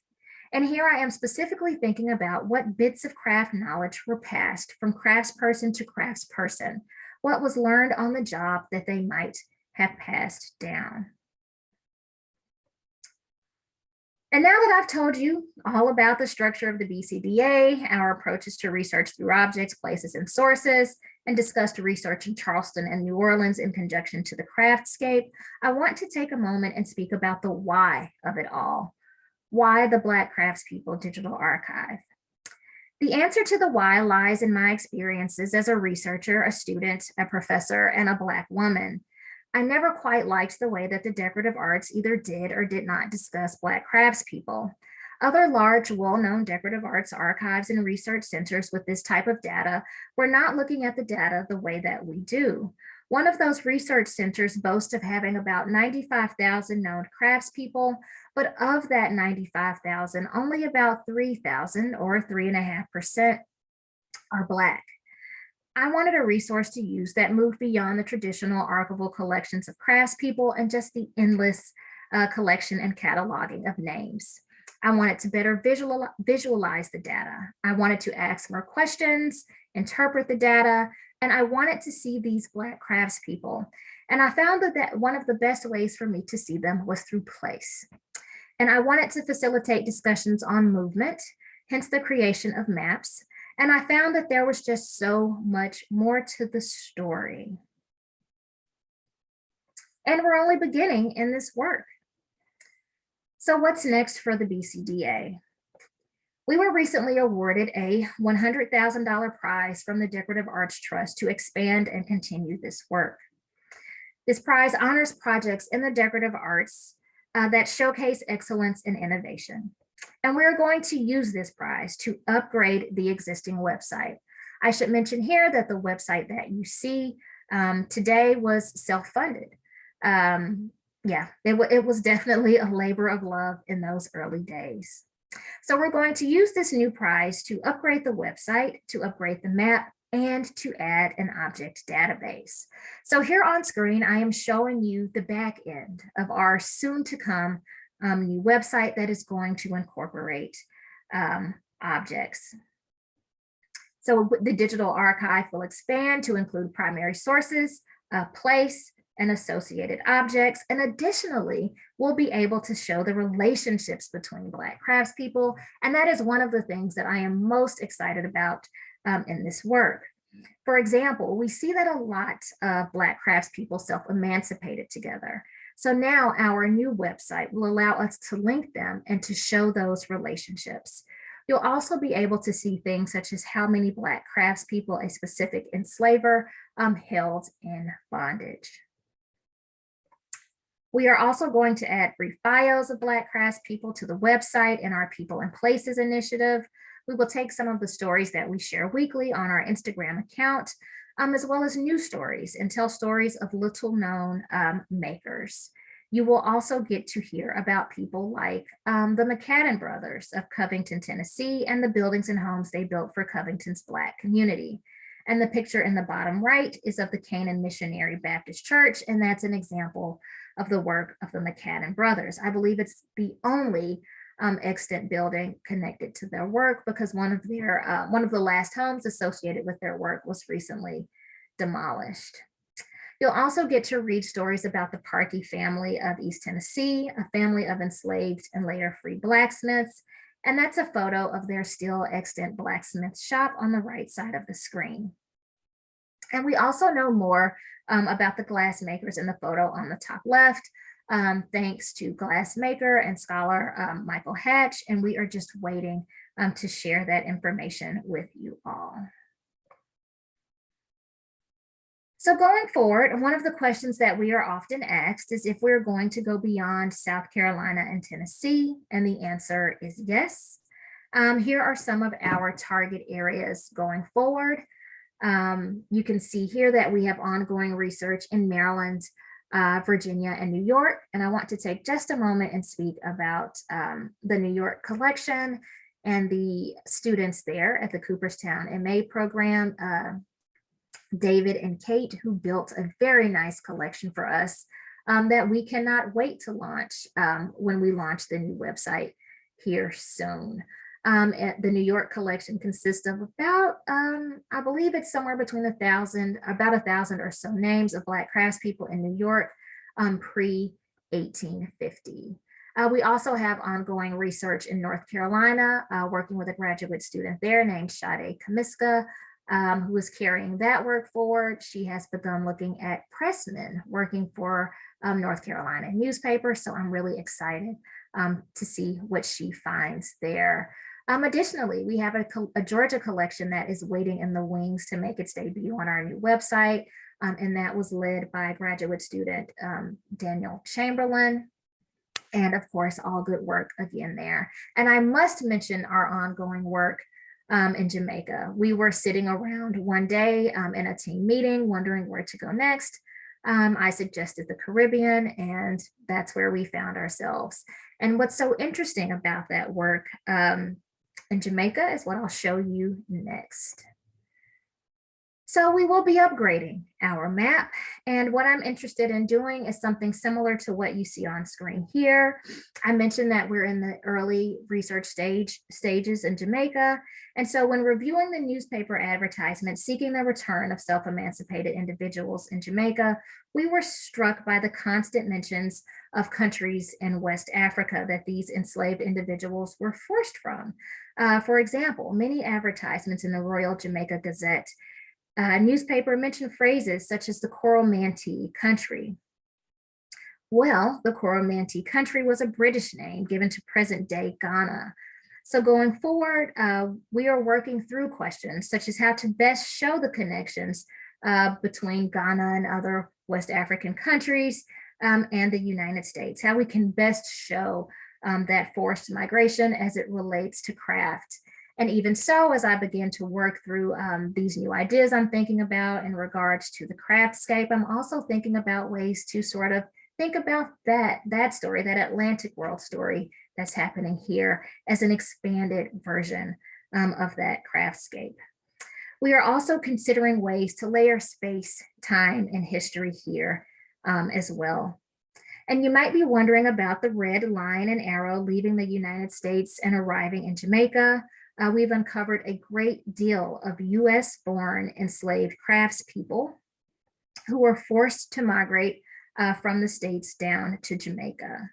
And here I am specifically thinking about what bits of craft knowledge were passed from craftsperson to craftsperson. what was learned on the job that they might have passed down. And now that I've told you all about the structure of the BCDA, our approaches to research through objects, places, and sources, and discussed research in Charleston and New Orleans in conjunction to the Craftscape, I want to take a moment and speak about the why of it all. Why the Black Craftspeople Digital Archive? The answer to the why lies in my experiences as a researcher, a student, a professor, and a Black woman. I never quite liked the way that the decorative arts either did or did not discuss Black craftspeople. Other large, well-known decorative arts archives and research centers with this type of data were not looking at the data the way that we do. One of those research centers boasts of having about 95,000 known craftspeople, but of that 95,000, only about 3,000 or 3.5% are Black. I wanted a resource to use that moved beyond the traditional archival collections of craftspeople and just the endless collection and cataloging of names. I wanted to better visualize the data. I wanted to ask more questions, interpret the data, and I wanted to see these Black craftspeople. And I found that one of the best ways for me to see them was through place. And I wanted to facilitate discussions on movement, hence the creation of maps. And I found that there was just so much more to the story. And we're only beginning in this work. So what's next for the BCDA? We were recently awarded a $100,000 prize from the Decorative Arts Trust to expand and continue this work. This prize honors projects in the decorative arts that showcase excellence and innovation. And we're going to use this prize to upgrade the existing website. I should mention here that the website that you see today was self-funded. It was definitely a labor of love in those early days. So we're going to use this new prize to upgrade the website, to upgrade the map, and to add an object database. So here on screen, I am showing you the back end of our soon to come new website that is going to incorporate objects. So the digital archive will expand to include primary sources, place, and associated objects. And additionally, we'll be able to show the relationships between Black craftspeople. And that is one of the things that I am most excited about in this work. For example, we see that a lot of Black craftspeople self-emancipated together. So now our new website will allow us to link them and to show those relationships. You'll also be able to see things such as how many Black craftspeople a specific enslaver held in bondage. We are also going to add brief bios of Black craftspeople to the website in our People and Places initiative. We will take some of the stories that we share weekly on our Instagram account, as well as news stories, and tell stories of little known makers. You will also get to hear about people like the McCadden brothers of Covington, Tennessee, and the buildings and homes they built for Covington's Black community. And the picture in the bottom right is of the Canaan Missionary Baptist Church, and that's an example of the work of the McCadden brothers. I believe it's the only extant building connected to their work, because one of the last homes associated with their work was recently demolished. You'll also get to read stories about the Parkey family of East Tennessee, a family of enslaved and later free blacksmiths. And that's a photo of their still extant blacksmith shop on the right side of the screen. And we also know more about the glass makers in the photo on the top left, thanks to glass maker and scholar Michael Hatch. And we are just waiting to share that information with you all. So going forward, one of the questions that we are often asked is if we're going to go beyond South Carolina and Tennessee, and the answer is yes. Here are some of our target areas going forward. You can see here that we have ongoing research in Maryland, Virginia, and New York. And I want to take just a moment and speak about the New York collection and the students there at the Cooperstown MA program, David and Kate, who built a very nice collection for us that we cannot wait to launch when we launch the new website here soon. The New York collection consists of about, I believe it's somewhere between about 1,000 or so names of Black craftspeople in New York pre-1850. We also have ongoing research in North Carolina, working with a graduate student there named Sade Kamiska, who is carrying that work forward. She has begun looking at pressmen working for North Carolina newspapers, so I'm really excited to see what she finds there. Additionally, we have a Georgia collection that is waiting in the wings to make its debut on our new website, and that was led by graduate student Daniel Chamberlain. And of course, all good work again there. And I must mention our ongoing work in Jamaica. We were sitting around one day in a team meeting, wondering where to go next. I suggested the Caribbean, and that's where we found ourselves. And what's so interesting about that work in Jamaica is what I'll show you next. So we will be upgrading our map, and what I'm interested in doing is something similar to what you see on screen here. I mentioned that we're in the early research stages in Jamaica, and so when reviewing the newspaper advertisement seeking the return of self-emancipated individuals in Jamaica, we were struck by the constant mentions of countries in West Africa that these enslaved individuals were forced from. For example, many advertisements in the Royal Jamaica Gazette newspaper mentioned phrases such as the Coromantee country. Well, the Coromantee country was a British name given to present-day Ghana. So going forward, we are working through questions such as how to best show the connections between Ghana and other West African countries and the United States, how we can best show that forced migration as it relates to craft. And even so, as I begin to work through these new ideas I'm thinking about in regards to the Craftscape, I'm also thinking about ways to sort of think about that story, that Atlantic world story that's happening here as an expanded version of that Craftscape. We are also considering ways to layer space, time, and history here as well. And you might be wondering about the red line and arrow leaving the United States and arriving in Jamaica. We've uncovered a great deal of US-born enslaved craftspeople who were forced to migrate from the States down to Jamaica.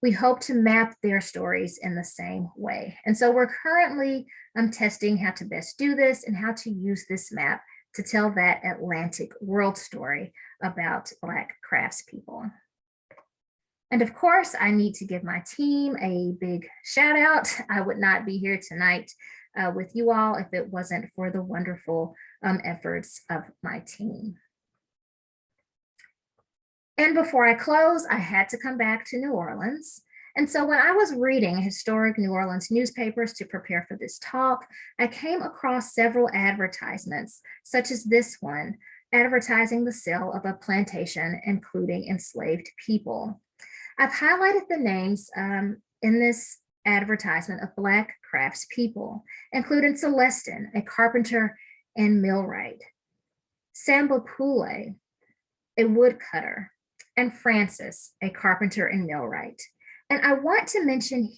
We hope to map their stories in the same way. And so we're currently testing how to best do this and how to use this map to tell that Atlantic world story about Black craftspeople. And of course, I need to give my team a big shout out. I would not be here tonight with you all if it wasn't for the wonderful efforts of my team. And before I close, I had to come back to New Orleans. And so when I was reading historic New Orleans newspapers to prepare for this talk, I came across several advertisements, such as this one, advertising the sale of a plantation including enslaved people. I've highlighted the names in this advertisement of Black craftspeople, including Celestin, a carpenter and millwright, Samba Pule, a woodcutter, and Francis, a carpenter and millwright. And I want to mention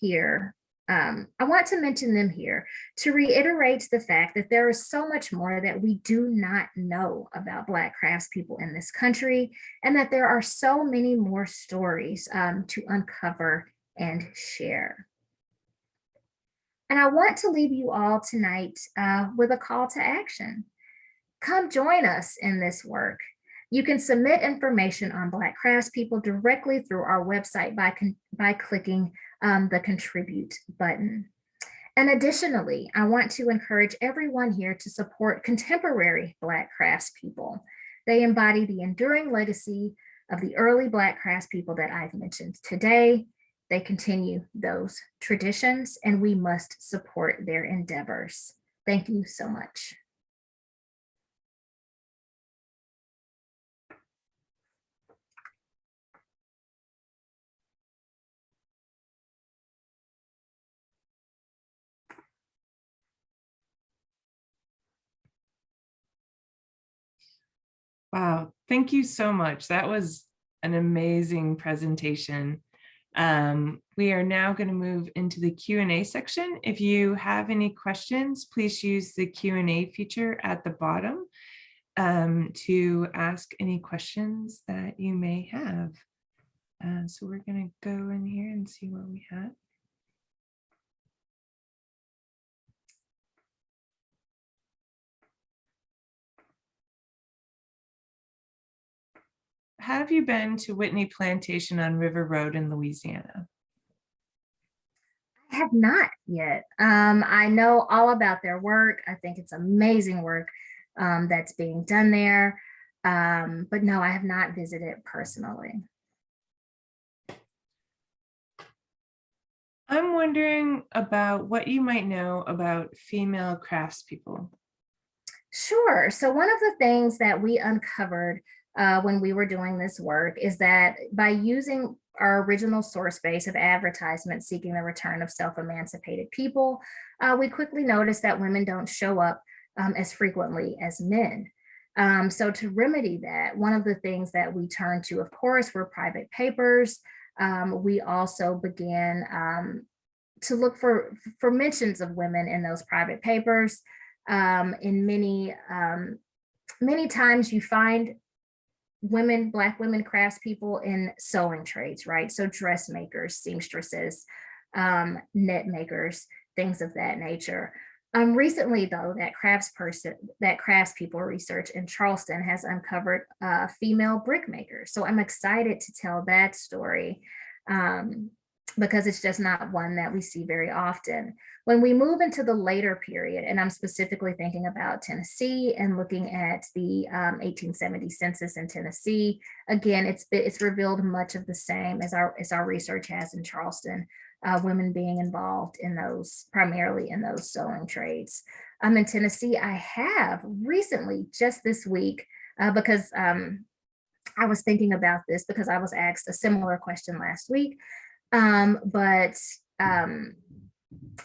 them here to reiterate the fact that there is so much more that we do not know about Black craftspeople in this country, and that there are so many more stories to uncover and share. And I want to leave you all tonight with a call to action. Come join us in this work. You can submit information on Black craftspeople directly through our website by clicking the contribute button. And additionally, I want to encourage everyone here to support contemporary Black craftspeople. They embody the enduring legacy of the early Black craftspeople that I've mentioned today. They continue those traditions, and we must support their endeavors. Thank you so much. Wow, thank you so much. That was an amazing presentation. We are now going to move into the Q&A section. If you have any questions, please use the Q&A feature at the bottom to ask any questions that you may have. So we're going to go in here and see what we have. Have you been to Whitney Plantation on River Road in Louisiana? I have not yet. I know all about their work. I think it's amazing work that's being done there. But no, I have not visited personally. I'm wondering about what you might know about female craftspeople. Sure. So one of the things that we uncovered when we were doing this work is that by using our original source base of advertisements seeking the return of self-emancipated people, we quickly noticed that women don't show up as frequently as men. So to remedy that, one of the things that we turned to, of course, were private papers. We also began to look for mentions of women in those private papers. In many times you find women, Black women craftspeople in sewing trades, right? So dressmakers, seamstresses, net makers, things of that nature. Recently, though, that craftspeople research in Charleston has uncovered female brick makers. So I'm excited to tell that story because it's just not one that we see very often. When we move into the later period, and I'm specifically thinking about Tennessee and looking at the 1870 census in Tennessee, again, it's revealed much of the same as our research has in Charleston. Women being involved in those, primarily in those sewing trades. In Tennessee, I have recently, just this week, because I was thinking about this because I was asked a similar question last week, but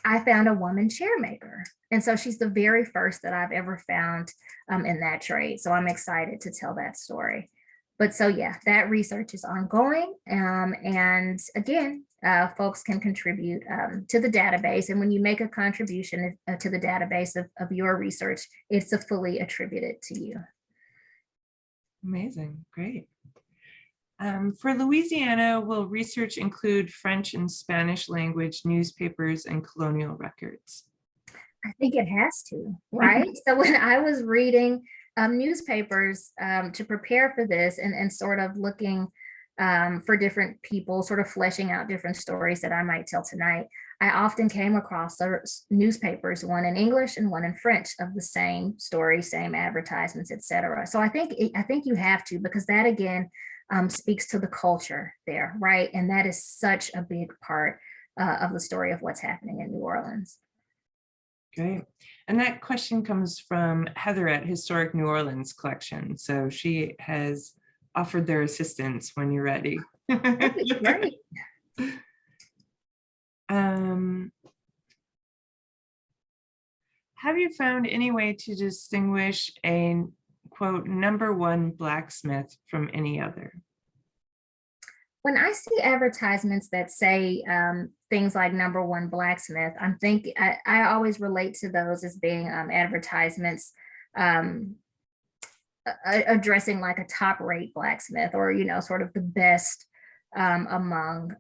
I found a woman chair maker. And so she's the very first that I've ever found in that trade. So I'm excited to tell that story. But so yeah, that research is ongoing. And again, folks can contribute to the database. And when you make a contribution to the database of your research, it's fully attributed to you. Amazing, great. For Louisiana, will research include French and Spanish language newspapers and colonial records? I think it has to, right? So when I was reading newspapers to prepare for this and sort of looking for different people, sort of fleshing out different stories that I might tell tonight, I often came across newspapers, one in English and one in French, of the same story, same advertisements, etc. So I think you have to, because that again speaks to the culture there, right? And that is such a big part of the story of what's happening in New Orleans. Great. And that question comes from Heather at Historic New Orleans Collection. So she has offered their assistance when you're ready. That'd be great. Have you found any way to distinguish a quote #1 blacksmith from any other? When I see advertisements that say things like #1 blacksmith, I always relate to those as being advertisements addressing like a top rate blacksmith, or sort of the best among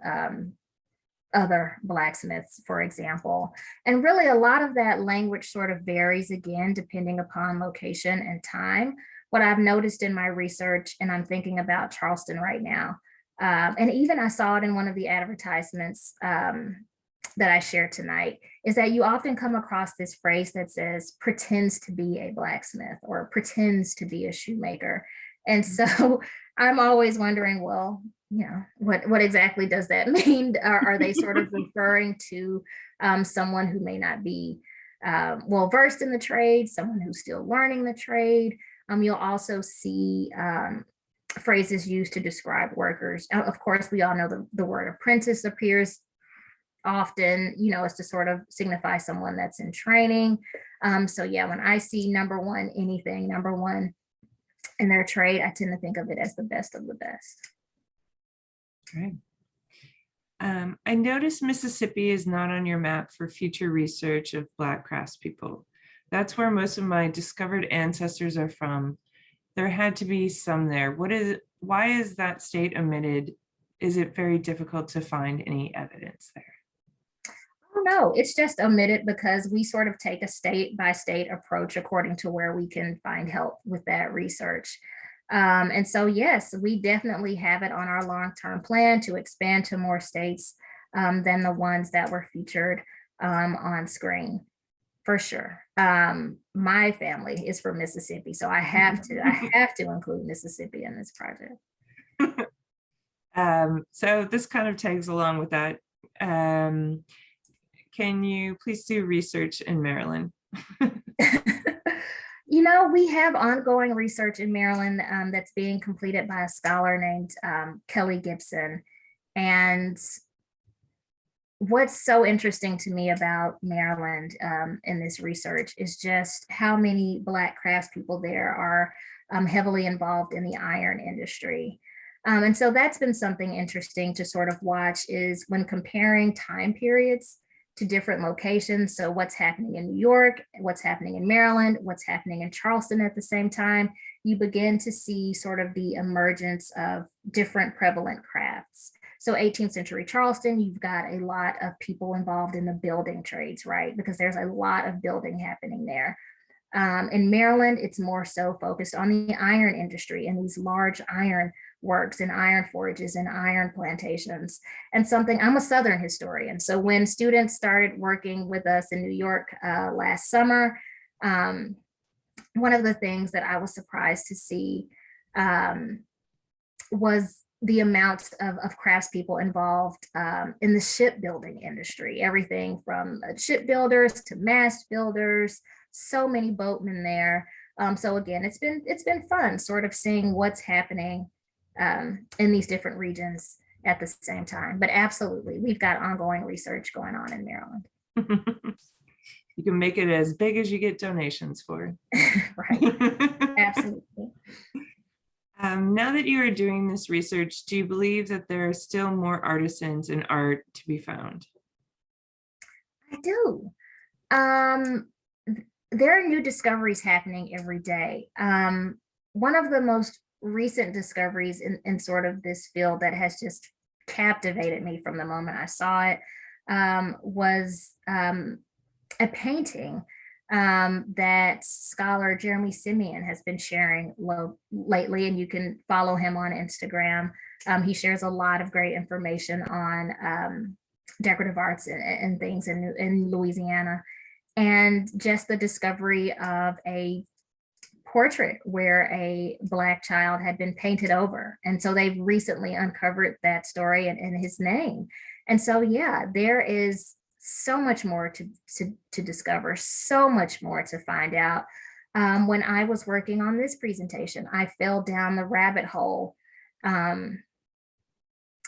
other blacksmiths, for example. And really a lot of that language sort of varies again depending upon location and time. What I've noticed in my research, and I'm thinking about Charleston right now, and even I saw it in one of the advertisements that I shared tonight, is that you often come across this phrase that says pretends to be a blacksmith or pretends to be a shoemaker. And so I'm always wondering, well, what exactly does that mean? Are they sort of referring to someone who may not be well versed in the trade, someone who's still learning the trade? You'll also see phrases used to describe workers. Of course, we all know the word apprentice appears often, it's to sort of signify someone that's in training. So yeah, when I see #1 anything, #1 in their trade, I tend to think of it as the best of the best. Great. I noticed Mississippi is not on your map for future research of Black craftspeople. That's where most of my discovered ancestors are from. There had to be some there. Why is that state omitted? Is it very difficult to find any evidence there? Oh, no, it's just omitted because we sort of take a state by state approach according to where we can find help with that research. And so, yes, we definitely have it on our long-term plan to expand to more states than the ones that were featured on screen, for sure. My family is from Mississippi, so I have to include Mississippi in this project. So this kind of tags along with that. Can you please do research in Maryland? You know, we have ongoing research in Maryland that's being completed by a scholar named Kelly Gibson. And what's so interesting to me about Maryland in this research is just how many Black craftspeople there are heavily involved in the iron industry. And so that's been something interesting to sort of watch, is when comparing time periods to different locations. So what's happening in New York, what's happening in Maryland, what's happening in Charleston at the same time, you begin to see sort of the emergence of different prevalent crafts. So 18th century Charleston, you've got a lot of people involved in the building trades, right? Because there's a lot of building happening there. In Maryland, it's more so focused on the iron industry and these large iron works and iron forges and iron plantations. And something, I'm a Southern historian. So when students started working with us in New York last summer, one of the things that I was surprised to see was the amount of craftspeople involved in the shipbuilding industry, everything from shipbuilders to mast builders, so many boatmen there. So again, it's been fun sort of seeing what's happening in these different regions at the same time. But absolutely, we've got ongoing research going on in Maryland. You can make it as big as you get donations for. Right, absolutely. Now that you are doing this research, do you believe that there are still more artisans in art to be found? I do. There are new discoveries happening every day. One of the most recent discoveries in sort of this field that has just captivated me from the moment I saw it was a painting that scholar Jeremy Simeon has been sharing lately, and you can follow him on Instagram. He shares a lot of great information on decorative arts and things in Louisiana, and just the discovery of a portrait where a Black child had been painted over. And so they've recently uncovered that story and his name. And so, yeah, there is so much more to discover, so much more to find out. When I was working on this presentation, I fell down the rabbit hole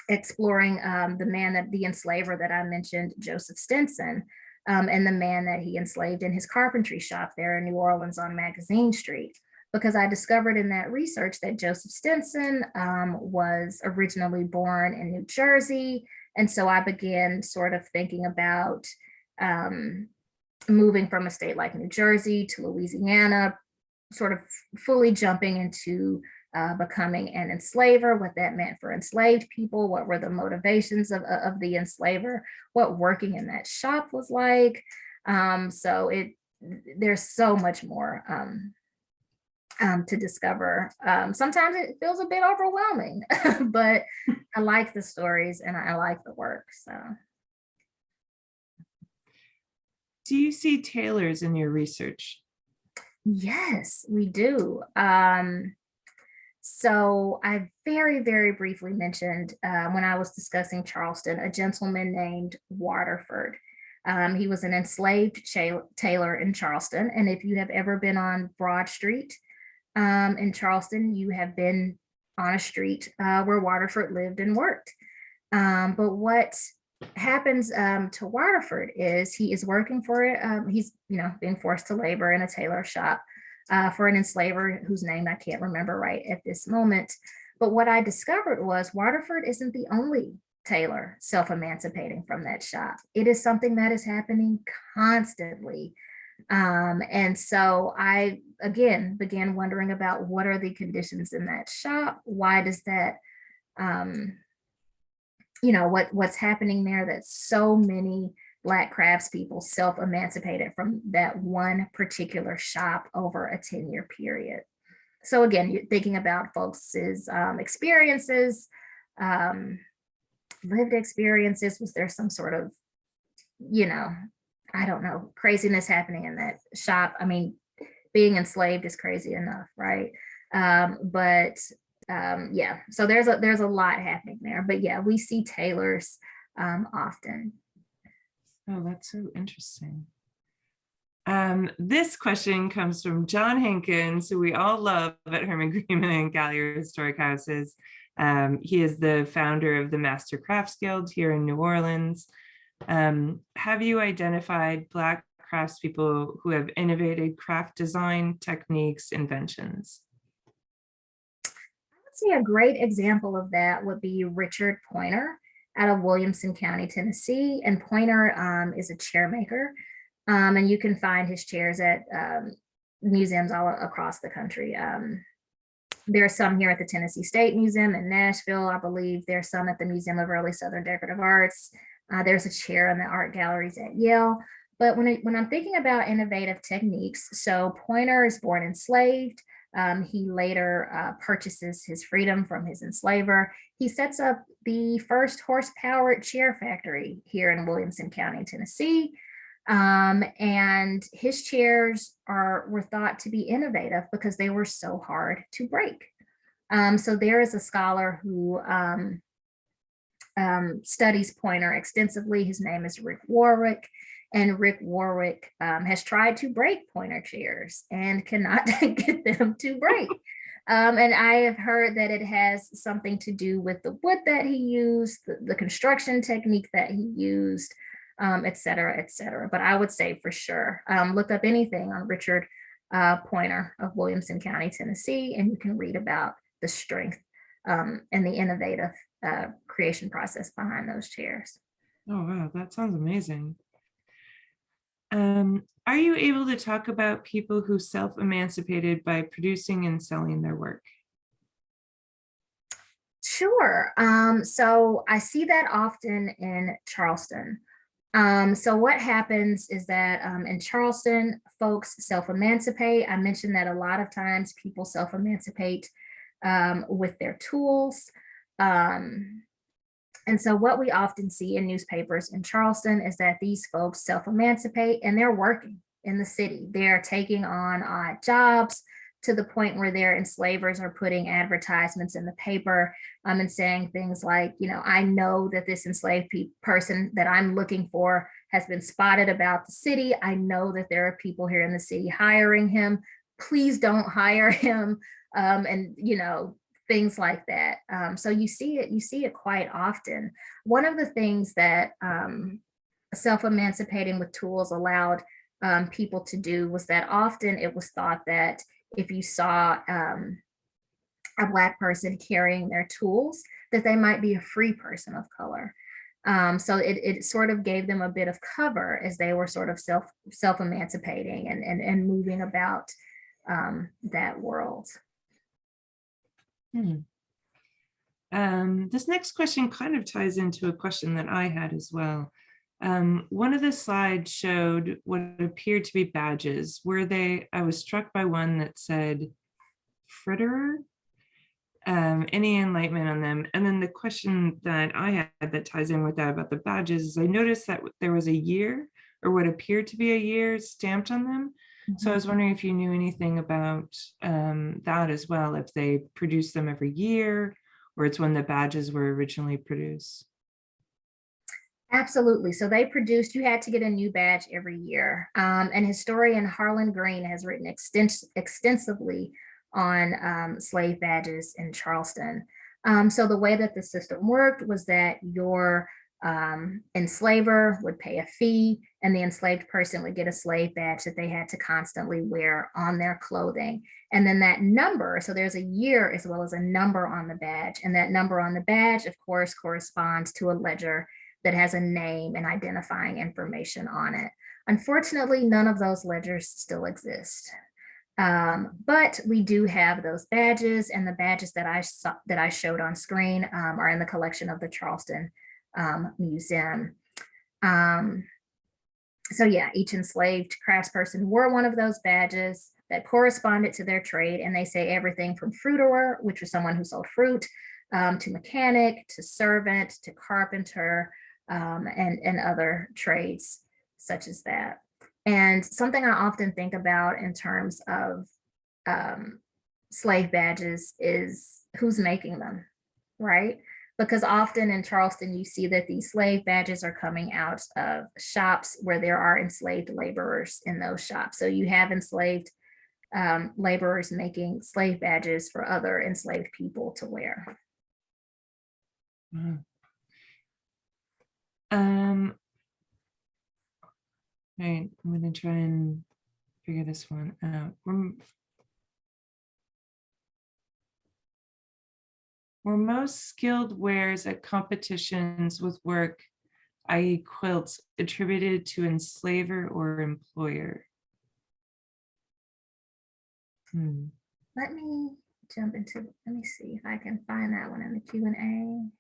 exploring the enslaver that I mentioned, Joseph Stinson, and the man that he enslaved in his carpentry shop there in New Orleans on Magazine Street. Because I discovered in that research that Joseph Stinson was originally born in New Jersey. And so I began sort of thinking about moving from a state like New Jersey to Louisiana, sort of fully jumping into becoming an enslaver, what that meant for enslaved people, what were the motivations of the enslaver, what working in that shop was like. So there's so much more to discover. Sometimes it feels a bit overwhelming, but I like the stories and I like the work. So, do you see tailors in your research? Yes, we do. So I very, very briefly mentioned when I was discussing Charleston, a gentleman named Waterford. He was an enslaved tailor in Charleston. And if you have ever been on Broad Street in Charleston, you have been on a street where Waterford lived and worked. But what happens to Waterford is he is working for he's being forced to labor in a tailor shop for an enslaver whose name I can't remember right at this moment. But what I discovered was Waterford isn't the only tailor self-emancipating from that shop. It is something that is happening constantly. And so I, again, began wondering about what are the conditions in that shop? Why does that, what's happening there that so many Black craftspeople self-emancipated from that one particular shop over a 10-year period. So again, you're thinking about folks' experiences, lived experiences. Was there some sort of, I don't know, craziness happening in that shop? I mean, being enslaved is crazy enough, right? Yeah, so there's a lot happening there. But yeah, we see tailors often. Oh, that's so interesting. This question comes from John Hankins, who we all love at Hermann-Grima and Gallier Historic Houses. He is the founder of the Master Crafts Guild here in New Orleans. Have you identified Black craftspeople who have innovated craft design, techniques, inventions? I would say a great example of that would be Richard Pointer out of Williamson County, Tennessee. And Pointer is a chair maker. And you can find his chairs at museums all across the country. There are some here at the Tennessee State Museum in Nashville. I believe there's some at the Museum of Early Southern Decorative Arts. There's a chair in the art galleries at Yale. But when I'm thinking about innovative techniques, so Pointer is born enslaved. He later purchases his freedom from his enslaver. He sets up the first horse-powered chair factory here in Williamson County, Tennessee. And his chairs were thought to be innovative because they were so hard to break. So there is a scholar who studies Pointer extensively. His name is Rick Warwick. And Rick Warwick has tried to break Pointer chairs and cannot get them to break. And I have heard that it has something to do with the wood that he used, the construction technique that he used, et cetera, et cetera. But I would say for sure, look up anything on Richard Pointer of Williamson County, Tennessee, and you can read about the strength and the innovative creation process behind those chairs. Oh, wow, that sounds amazing. Are you able to talk about people who self-emancipated by producing and selling their work? Sure. So I see that often in Charleston. So what happens is that in Charleston, folks self-emancipate. I mentioned that a lot of times people self-emancipate with their tools. And so what we often see in newspapers in Charleston is that these folks self-emancipate and they're working in the city. They're taking on odd jobs to the point where their enslavers are putting advertisements in the paper and saying things like, I know that this enslaved person that I'm looking for has been spotted about the city. I know that there are people here in the city hiring him. Please don't hire him. And, things like that. So you see it quite often. One of the things that self-emancipating with tools allowed people to do was that often it was thought that if you saw a Black person carrying their tools, that they might be a free person of color. So it sort of gave them a bit of cover as they were sort of self-emancipating and moving about that world. This next question kind of ties into a question that I had as well. One of the slides showed what appeared to be badges. I was struck by one that said Fritterer. Any enlightenment on them? And then the question that I had that ties in with that about the badges is I noticed that there was a year or what appeared to be a year stamped on them. So I was wondering if you knew anything about that as well, if they produce them every year or it's when the badges were originally produced. Absolutely. So they produced, you had to get a new badge every year. And historian Harlan Green has written extensively on slave badges in Charleston. So the way that the system worked was that your Enslaver would pay a fee, and the enslaved person would get a slave badge that they had to constantly wear on their clothing. And then that number, so there's a year as well as a number on the badge. And that number on the badge, of course, corresponds to a ledger that has a name and identifying information on it. Unfortunately, none of those ledgers still exist. But we do have those badges, and the badges that I showed on screen are in the collection of the Charleston Museum. So yeah, each enslaved craftsperson wore one of those badges that corresponded to their trade, and they say everything from fruiterer, which was someone who sold fruit, to mechanic, to servant, to carpenter, and other trades such as that. And something I often think about in terms of slave badges is who's making them, right? Because often in Charleston, you see that these slave badges are coming out of shops where there are enslaved laborers in those shops. So you have enslaved laborers making slave badges for other enslaved people to wear. Right, I'm going to try and figure this one out. Were most skilled wares at competitions with work, i.e. quilts, attributed to enslaver or employer? Let me jump into, let me see if I can find that one in the Q&A.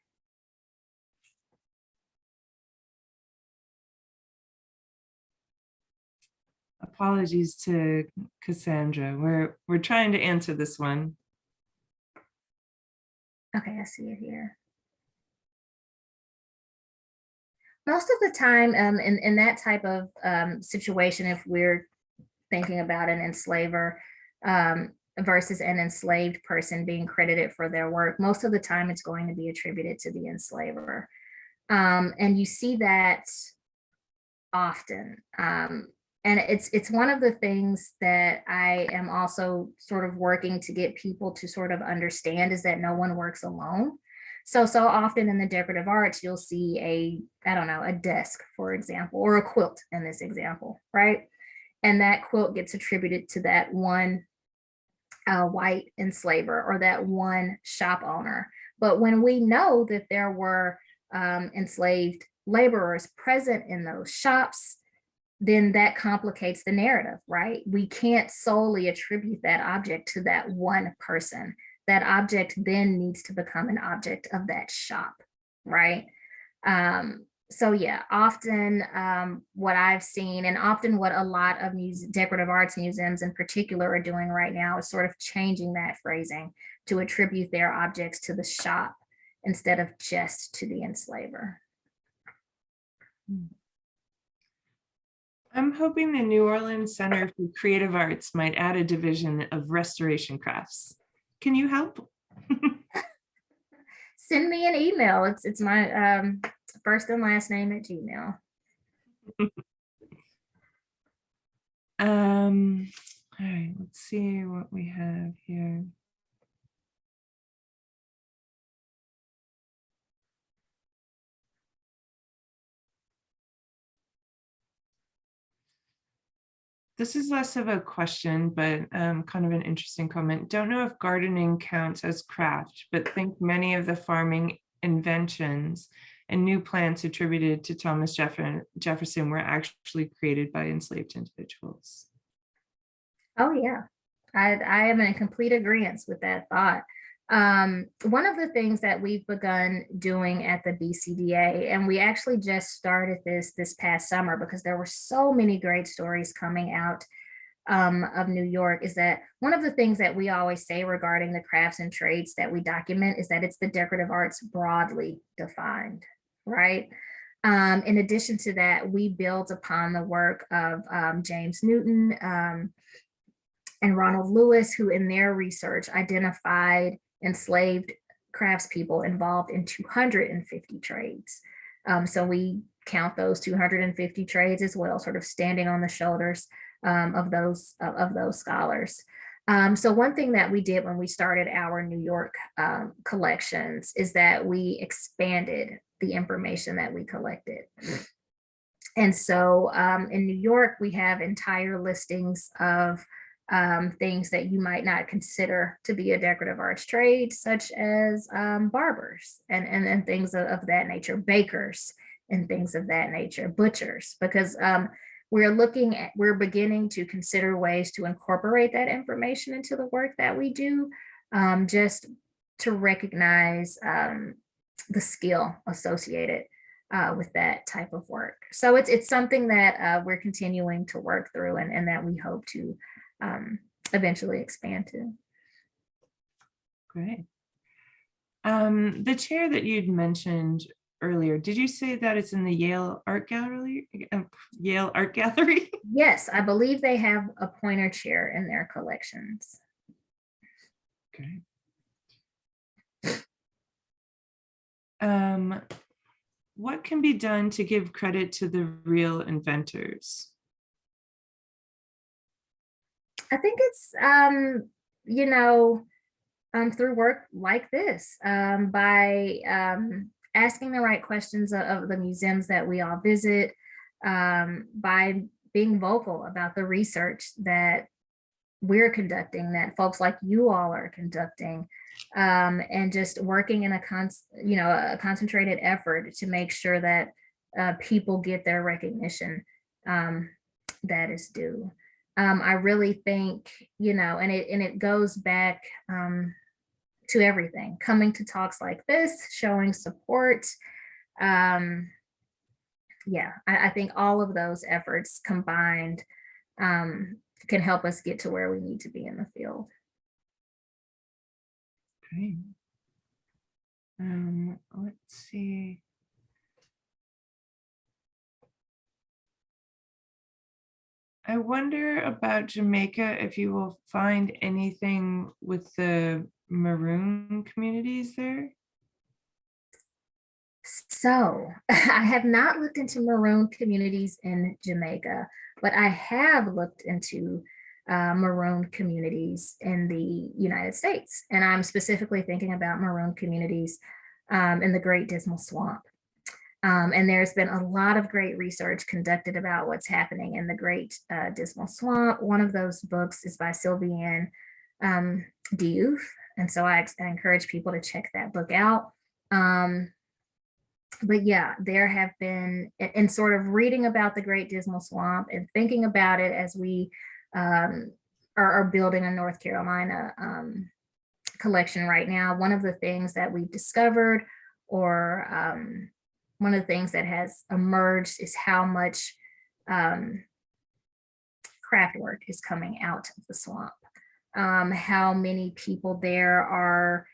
Apologies to Cassandra. We're trying to answer this one. Okay, I see it here. Most of the time, in that type of situation, if we're thinking about an enslaver versus an enslaved person being credited for their work, most of the time it's going to be attributed to the enslaver. And you see that often. And it's one of the things that I am also sort of working to get people to sort of understand, is that no one works alone. So often in the decorative arts, you'll see I don't know, a desk, for example, or a quilt in this example, right? And that quilt gets attributed to that one white enslaver or that one shop owner. But when we know that there were enslaved laborers present in those shops, then that complicates the narrative, right? We can't solely attribute that object to that one person. That object then needs to become an object of that shop, right? So yeah, often what I've seen, and often what a lot of decorative arts museums in particular are doing right now, is sort of changing that phrasing to attribute their objects to the shop instead of just to the enslaver. I'm hoping the New Orleans Center for Creative Arts might add a division of restoration crafts. Can you help? Send me an email. It's my first and last name at Gmail. All right, let's see what we have here. This is less of a question, but kind of an interesting comment. Don't know if gardening counts as craft, but think many of the farming inventions and new plants attributed to Thomas Jefferson were actually created by enslaved individuals. Oh yeah, I am in complete agreement with that thought. One of the things that we've begun doing at the BCDA, and we actually just started this past summer because there were so many great stories coming out of New York, is that one of the things that we always say regarding the crafts and trades that we document is that it's the decorative arts broadly defined, right? In addition to that, we build upon the work of James Newton and Ronald Lewis, who in their research identified enslaved craftspeople involved in 250 trades. So we count those 250 trades as well, sort of standing on the shoulders of those scholars. So one thing that we did when we started our New York collections is that we expanded the information that we collected. And so in New York, we have entire listings of things that you might not consider to be a decorative arts trade, such as barbers and things of that nature, bakers and things of that nature, butchers, because we're beginning to consider ways to incorporate that information into the work that we do, just to recognize the skill associated with that type of work. So it's something that we're continuing to work through and that we hope to eventually expand to. Great. The chair that you'd mentioned earlier, did you say that it's in the Yale Art Gallery? Yale Art Gallery? Yes, I believe they have a pointer chair in their collections. Okay. What can be done to give credit to the real inventors? I think it's, through work like this, by asking the right questions of the museums that we all visit, by being vocal about the research that we're conducting, that folks like you all are conducting, and just working in a concentrated effort to make sure that people get their recognition that is due. I really think, and it goes back to everything, coming to talks like this, showing support. I think all of those efforts combined can help us get to where we need to be in the field. Okay. Let's see. I wonder about Jamaica, if you will find anything with the maroon communities there. So I have not looked into maroon communities in Jamaica, but I have looked into maroon communities in the United States. And I'm specifically thinking about maroon communities in the Great Dismal Swamp. And there's been a lot of great research conducted about what's happening in the Great Dismal Swamp. One of those books is by Sylviane Diouf. And so I encourage people to check that book out. But yeah, there have been, in sort of reading about the Great Dismal Swamp and thinking about it as we are building a North Carolina collection right now, one of the things that we've discovered, or one of the things that has emerged, is how much craft work is coming out of the swamp. How many people there are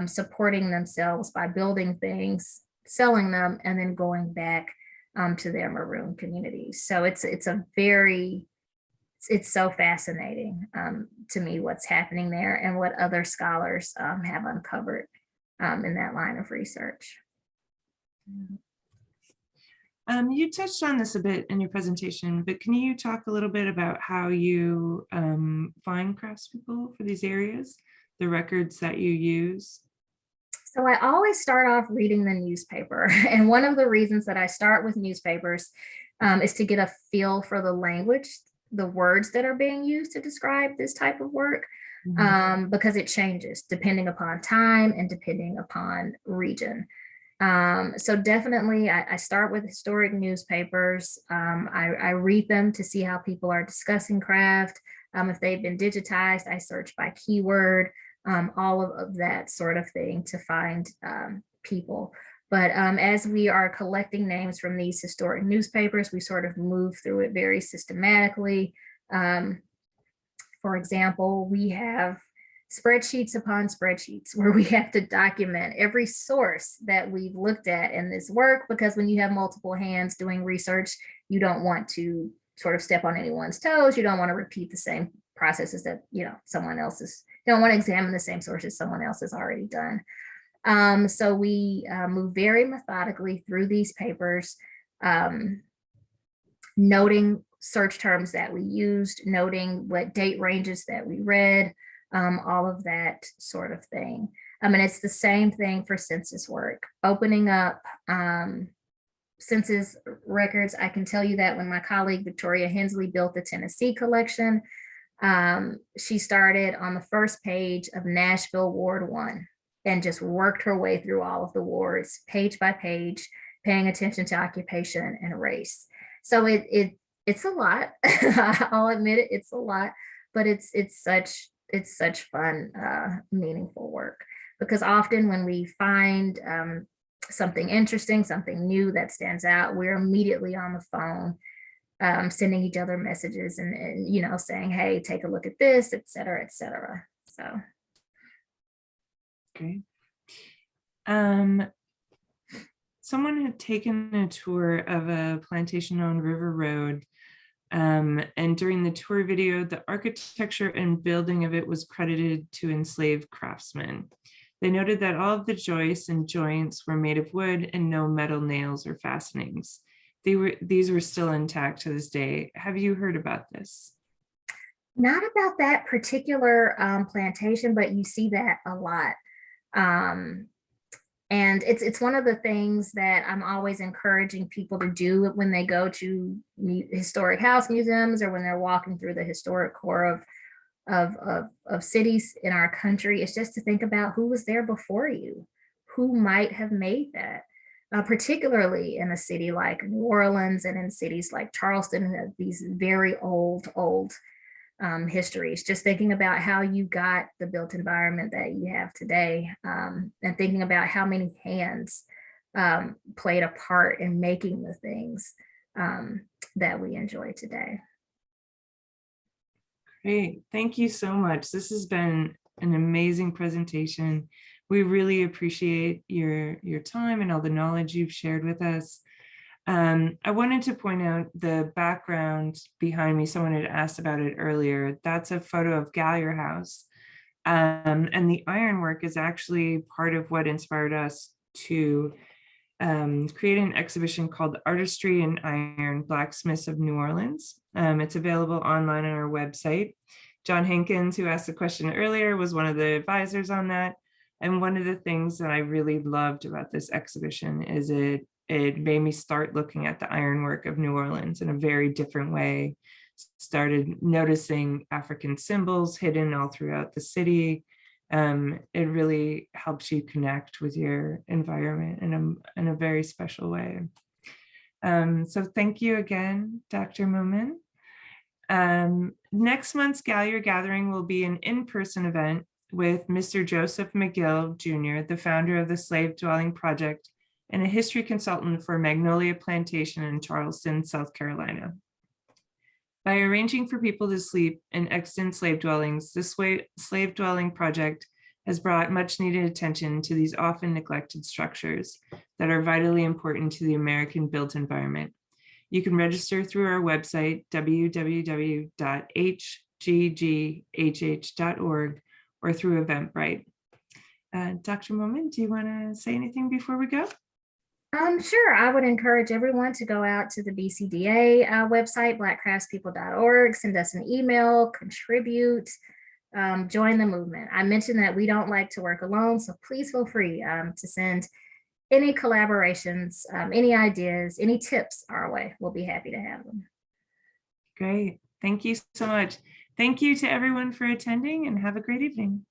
supporting themselves by building things, selling them, and then going back to their maroon communities. So it's so fascinating to me what's happening there and what other scholars have uncovered in that line of research. You touched on this a bit in your presentation, but can you talk a little bit about how you find craftspeople for these areas, the records that you use? So I always start off reading the newspaper. And one of the reasons that I start with newspapers is to get a feel for the language, the words that are being used to describe this type of work, because it changes depending upon time and depending upon region. So definitely I start with historic newspapers. I read them to see how people are discussing craft. If they've been digitized, I search by keyword, all of that sort of thing to find people. But as we are collecting names from these historic newspapers, we sort of move through it very systematically. For example, we have spreadsheets upon spreadsheets where we have to document every source that we've looked at in this work, because when you have multiple hands doing research, you don't want to sort of step on anyone's toes. You don't want to repeat the same processes that someone else is. You don't want to examine the same sources someone else has already done. So we move very methodically through these papers, noting search terms that we used, noting what date ranges that we read, all of that sort of thing. And it's the same thing for census work, opening up census records. I can tell you that when my colleague Victoria Hensley built the Tennessee collection, she started on the first page of Nashville Ward 1 and just worked her way through all of the wards, page by page, paying attention to occupation and race. So it's a lot. I'll admit it, it's a lot, but it's such fun, meaningful work, because often when we find something interesting, something new that stands out, we're immediately on the phone, sending each other messages and saying, hey, take a look at this, et cetera, et cetera. So. Great. Someone had taken a tour of a plantation on River Road, and during the tour video, the architecture and building of it was credited to enslaved craftsmen. They noted that all of the joists and joints were made of wood and no metal nails or fastenings. These were still intact to this day. Have you heard about this? Not about that particular plantation, but you see that a lot. And it's one of the things that I'm always encouraging people to do when they go to historic house museums or when they're walking through the historic core of cities in our country, is just to think about who was there before you, who might have made that, particularly in a city like New Orleans and in cities like Charleston, these very old histories. Just thinking about how you got the built environment that you have today, and thinking about how many hands played a part in making the things that we enjoy today. Great, thank you so much. This has been an amazing presentation. We really appreciate your time and all the knowledge you've shared with us. I wanted to point out the background behind me. Someone had asked about it earlier. That's a photo of Gallier House. And the ironwork is actually part of what inspired us to create an exhibition called Artistry in Iron, Blacksmiths of New Orleans. It's available online on our website. John Hankins, who asked the question earlier, was one of the advisors on that. And one of the things that I really loved about this exhibition is it made me start looking at the ironwork of New Orleans in a very different way. Started noticing African symbols hidden all throughout the city. It really helps you connect with your environment in a very special way. So thank you again, Dr. Moomin. Next month's Gallier Gathering will be an in-person event with Mr. Joseph McGill, Jr., the founder of the Slave Dwelling Project and a history consultant for Magnolia Plantation in Charleston, South Carolina. By arranging for people to sleep in extant slave dwellings, the Slave Dwelling Project has brought much needed attention to these often neglected structures that are vitally important to the American built environment. You can register through our website, www.hggh.org, or through Eventbrite. Dr. Moomin, do you want to say anything before we go? Sure. I would encourage everyone to go out to the BCDA website, blackcraftspeople.org, send us an email, contribute, join the movement. I mentioned that we don't like to work alone, so please feel free to send any collaborations, any ideas, any tips our way. We'll be happy to have them. Great. Thank you so much. Thank you to everyone for attending, and have a great evening.